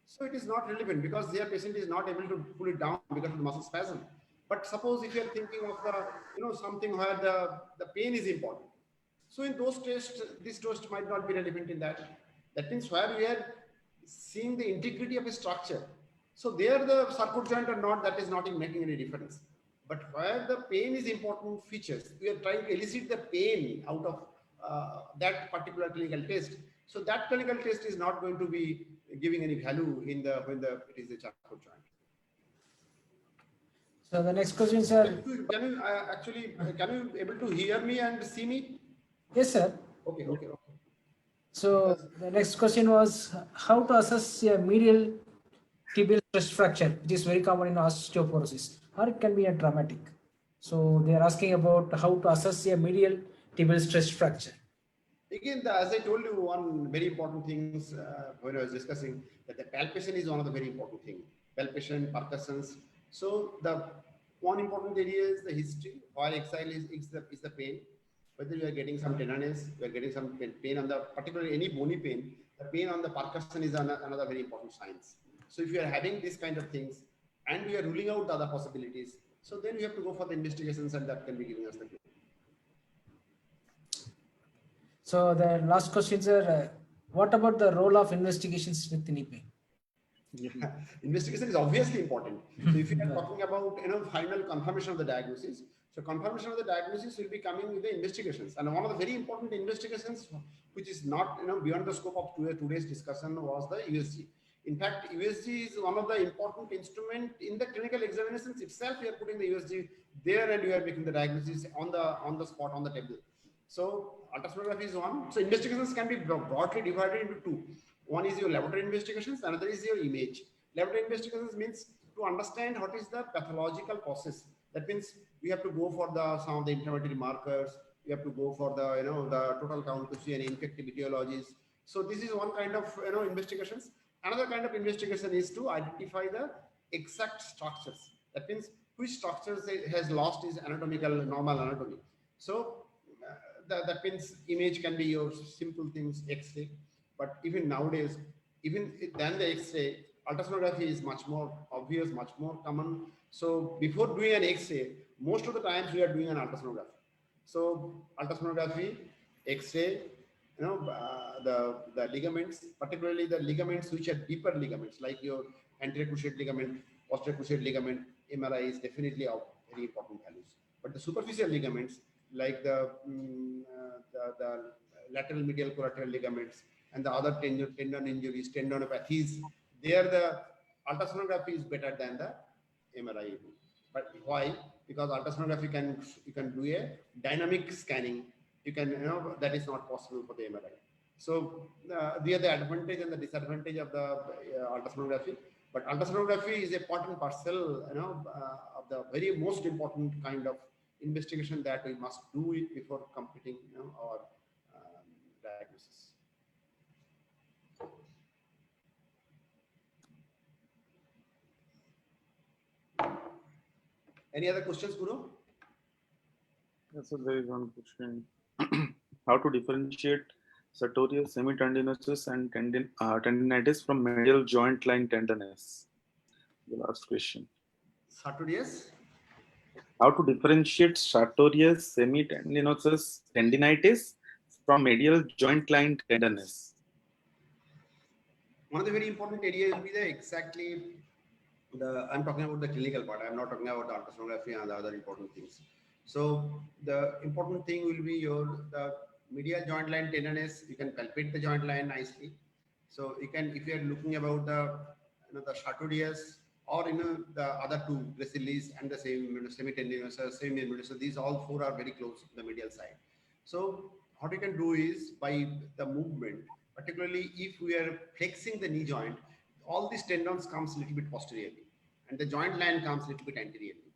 so it is not relevant because their patient is not able to pull it down because of the muscle spasm. But suppose if you are thinking of the something where the pain is important, so in those tests, this test might not be relevant in that. That means where we are seeing the integrity of a structure. So there the Charcot joint or not, that is not making any difference. But where the pain is important features, we are trying to elicit the pain out of that particular clinical test. So that clinical test is not going to be giving any value in when it is a Charcot joint. So the next question, sir. Can you can you able to hear me and see me? Yes, sir. Okay. So the next question was how to assess a medial tibial stress fracture, which is very common in osteoporosis, or it can be a traumatic. So they are asking about how to assess a medial tibial stress fracture. Again, as I told you, one very important things when I was discussing that the palpation is one of the very important things. Palpation, percussions. So the one important area is the history. While exile is the pain. Whether you are getting some tenderness, you are getting some pain on the particularly any bony pain. The pain on the percussion is another very important signs. So if you are having these kind of things and we are ruling out the other possibilities, so then we have to go for the investigations and that can be giving us the clue. So the last question, sir, what about the role of investigations with knee pain? Yeah. Investigation is obviously important. So if you are talking about final confirmation of the diagnosis, so confirmation of the diagnosis will be coming with the investigations. And one of the very important investigations, which is not beyond the scope of today's discussion, was the USG. In fact, USG is one of the important instrument in the clinical examinations itself. We are putting the USG there and we are making the diagnosis on the spot on the table. So ultrasonography is one. So investigations can be broadly divided into two. One is your laboratory investigations, another is your image. Laboratory investigations means to understand what is the pathological process. That means we have to go for some of the inflammatory markers. We have to go for the the total count to see any infective etiologies. So this is one kind of investigations. Another kind of investigation is to identify the exact structures. That means which structures has lost its anatomical normal anatomy. So that means image can be your simple things, X-ray. But even nowadays, even than the X-ray, ultrasonography is much more obvious, much more common. So before doing an X-ray, most of the times we are doing an ultrasonography. So ultrasonography, X-ray, the ligaments, particularly the ligaments which are deeper ligaments, like your anterior cruciate ligament, posterior cruciate ligament, MRI is definitely of very important values. But the superficial ligaments, like the lateral medial collateral ligaments, and the other tendon injuries, tendinopathies, there the ultrasonography is better than the MRI. But why? Because ultrasonography you can do a dynamic scanning. You can that is not possible for the MRI. So they are the advantage and the disadvantage of the ultrasonography. But ultrasonography is a part and parcel of the very most important kind of investigation that we must do it before completing our diagnosis. Any other questions, Guru? Yes, so there is one question. How to differentiate sartorius, semitendinosus, and tendinitis from medial joint line tenderness? The last question. Sartorius? How to differentiate sartorius, semitendinosus, tendinitis from medial joint line tenderness? One of the very important areas will be I'm talking about the clinical part. I'm not talking about the ultrasonography and the other important things. So the important thing will be the medial joint line tenderness. You can palpate the joint line nicely. So you can, if you are looking about the the sartorius, or the other two, gracilis and the same semitendinous, semi-tendinous. These all four are very close to the medial side. So what you can do is by the movement, particularly if we are flexing the knee joint, all these tendons comes a little bit posteriorly and the joint line comes a little bit anteriorly,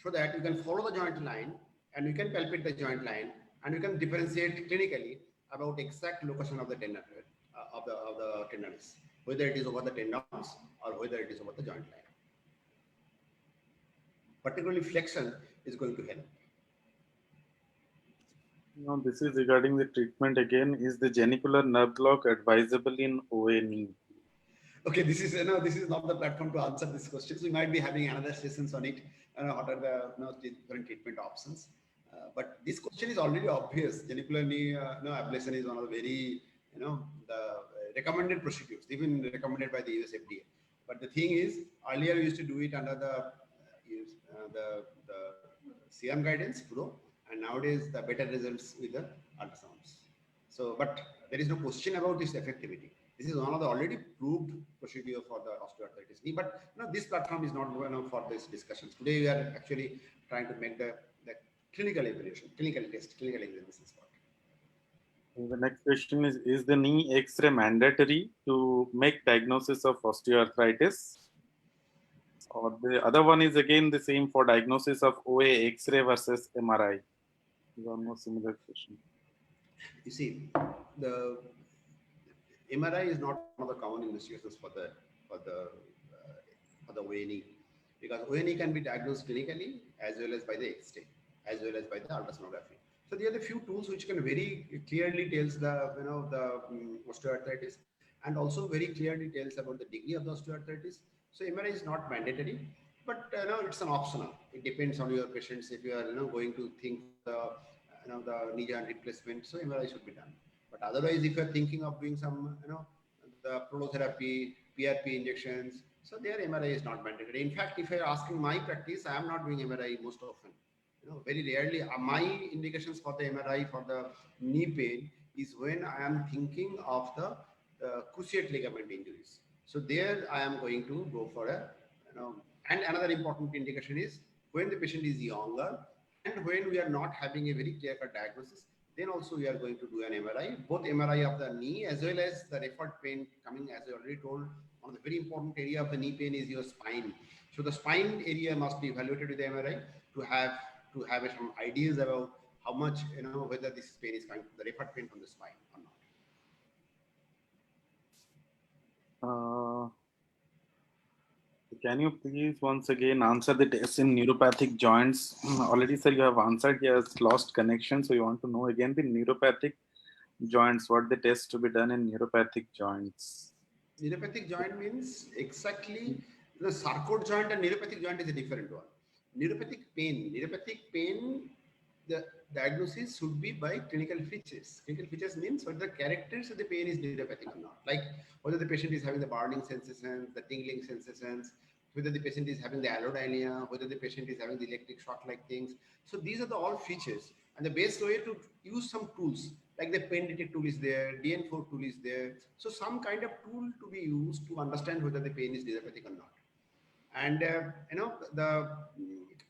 so that you can follow the joint line and you can palpate the joint line and you can differentiate clinically about exact location of the tendon, of the tendons, whether it is over the tendons or whether it is over the joint line. Particularly flexion is going to help. Now, this is regarding the treatment again. Is the genicular nerve block advisable in OA knee? Okay, this is this is not the platform to answer this question. So we might be having another sessions on it. What are the different treatment options? But this question is already obvious. Genicular knee ablation is one of the very the recommended procedures, even recommended by the US FDA. But the thing is, earlier we used to do it under the CM guidance, Pro, and nowadays the better results with the ultrasounds. So, but there is no question about its effectivity. This is one of the already proved procedure for the osteoarthritis knee. But this platform is not for this discussions. Today we are actually trying to make the clinical evaluation, clinical test, clinical examinations part. The next question is the knee X-ray mandatory to make diagnosis of osteoarthritis? Or the other one is again the same for diagnosis of OA X-ray versus MRI. It's almost similar question. You see, the MRI is not one of the common investigations for the OA knee, because OA knee can be diagnosed clinically as well as by the X-ray, as well as by the ultrasonography. So there are the few tools which can very clearly tells the osteoarthritis, and also very clearly tells about the degree of the osteoarthritis. So MRI is not mandatory, but it's an optional. It depends on your patients. If you are going to think the knee joint replacement, so MRI should be done. But otherwise, if you are thinking of doing some the prolotherapy, PRP injections, so their MRI is not mandatory. In fact, if you are asking my practice, I am not doing MRI most often. Very rarely. My indications for the MRI for the knee pain is when I am thinking of the cruciate ligament injuries. So there I am going to go for a, and another important indication is when the patient is younger and when we are not having a very clear-cut diagnosis, then also we are going to do an MRI, both MRI of the knee as well as the referred pain coming, as I already told. One of the very important area of the knee pain is your spine. So the spine area must be evaluated with the MRI to have some ideas about how much, whether this pain is coming from the referred pain from the spine or not. Can you please once again answer the test in neuropathic joints? Already, sir, you have answered. He has lost connection, so you want to know again the neuropathic joints. What the test to be done in neuropathic joints? Neuropathic joint means exactly the sarcoid joint and neuropathic joint is a different one. Neuropathic pain, the diagnosis should be by clinical features. Clinical features means whether the characters of the pain is neuropathic or not. Like whether the patient is having the burning sensations, the tingling sensations, whether the patient is having the allodynia, whether the patient is having the electric shock-like things. So these are the all features. And the best way to use some tools, like the pain detect tool is there, DN4 tool is there. So some kind of tool to be used to understand whether the pain is neuropathic or not. And the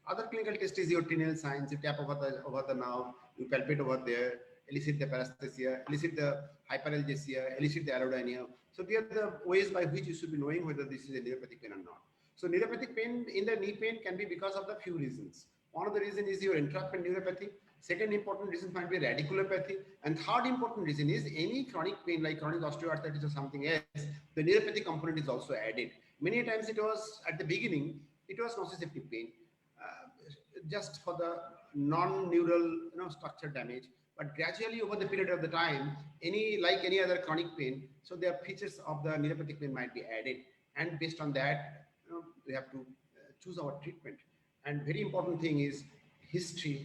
other clinical test is your tinel signs. You tap over the nerve, you palpate over there, elicit the paresthesia, elicit the hyperalgesia, elicit the allodynia. So these are the ways by which you should be knowing whether this is a neuropathic pain or not. So neuropathic pain in the knee pain can be because of the few reasons. One of the reasons is your entrapment neuropathy. Second important reason might be radiculopathy. And third important reason is any chronic pain like chronic osteoarthritis or something else, the neuropathic component is also added. Many times it was, at the beginning, it was nociceptive pain, just for the non-neural structure damage. But gradually over the period of the time, like any other chronic pain, so their features of the neuropathic pain might be added. And based on that, we have to choose our treatment. And very important thing is history.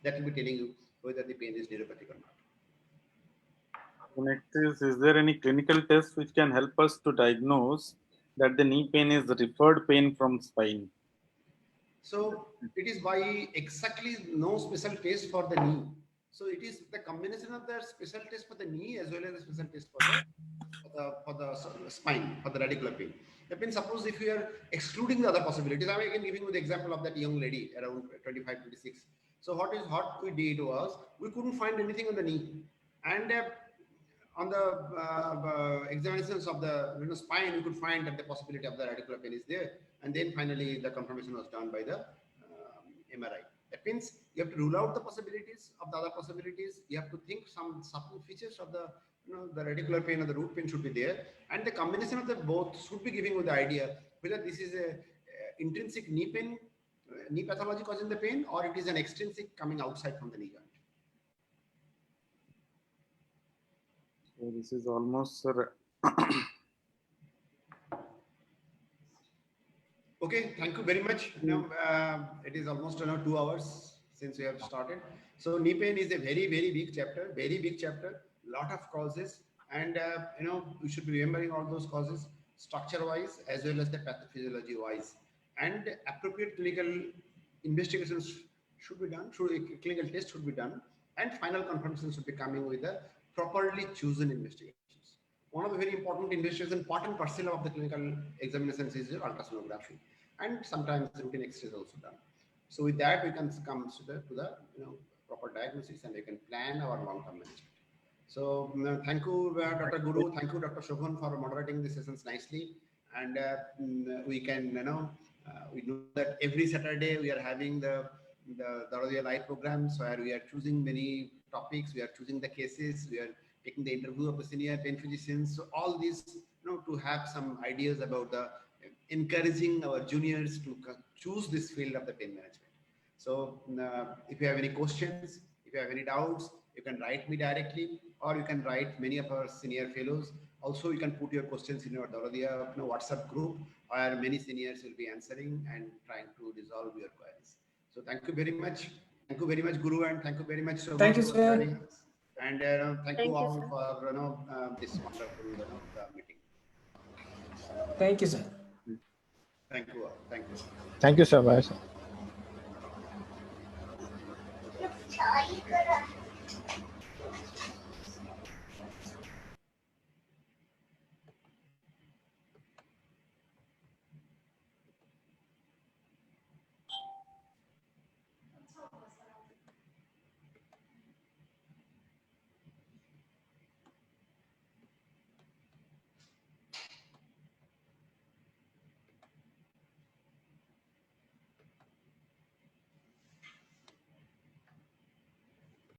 That will be telling you whether the pain is neuropathic or not. Next is there any clinical test which can help us to diagnose that the knee pain is referred pain from spine? So it is by exactly no special test for the knee. So it is the combination of the special test for the knee as well as the special test for spine, for the radicular pain. That means suppose if you are excluding the other possibilities, I am giving you the example of that young lady around 25, 26. So what we did was we couldn't find anything on the knee, and on the examinations of the spine, we could find that the possibility of the radicular pain is there, and then finally the confirmation was done by the MRI. That means you have to rule out the possibilities of the other possibilities. You have to think some subtle features of the the radicular pain or the root pain should be there, and the combination of the both should be giving you the idea whether this is a intrinsic knee pain, knee pathology causing the pain, or it is an extrinsic coming outside from the knee joint. So this is almost Okay, thank you very much. It is almost 2 hours since we have started. So knee pain is a very big chapter, lot of causes, and we should be remembering all those causes structure wise as well as the pathophysiology wise, and appropriate clinical investigations should be done, clinical tests should be done, and final confirmation should be coming with the properly chosen investigations. One of the very important investigation, part and parcel of the clinical examinations is your ultrasonography, and sometimes routine X-ray is also done. So with that, we can come to the proper diagnosis, and we can plan our long-term management. So thank you, Dr. Guru. Thank you, Dr. Shobhan, for moderating the sessions nicely. And we can, we know that every Saturday we are having the Darodia Live programs where we are choosing many topics, we are choosing the cases, we are taking the interview of the senior pain physicians. So all these, to have some ideas about the encouraging our juniors to choose this field of the pain management. So if you have any questions, if you have any doubts, you can write me directly, or you can write many of our senior fellows. Also, you can put your questions in your Darodia WhatsApp group, where many seniors will be answering and trying to resolve your queries. So thank you very much. Thank you very much, Guru, and thank you very much so Thank much you, for sir. joining us. And thank you all for this wonderful meeting. Thank you, sir. Thank you all. Thank you. Thank you so much.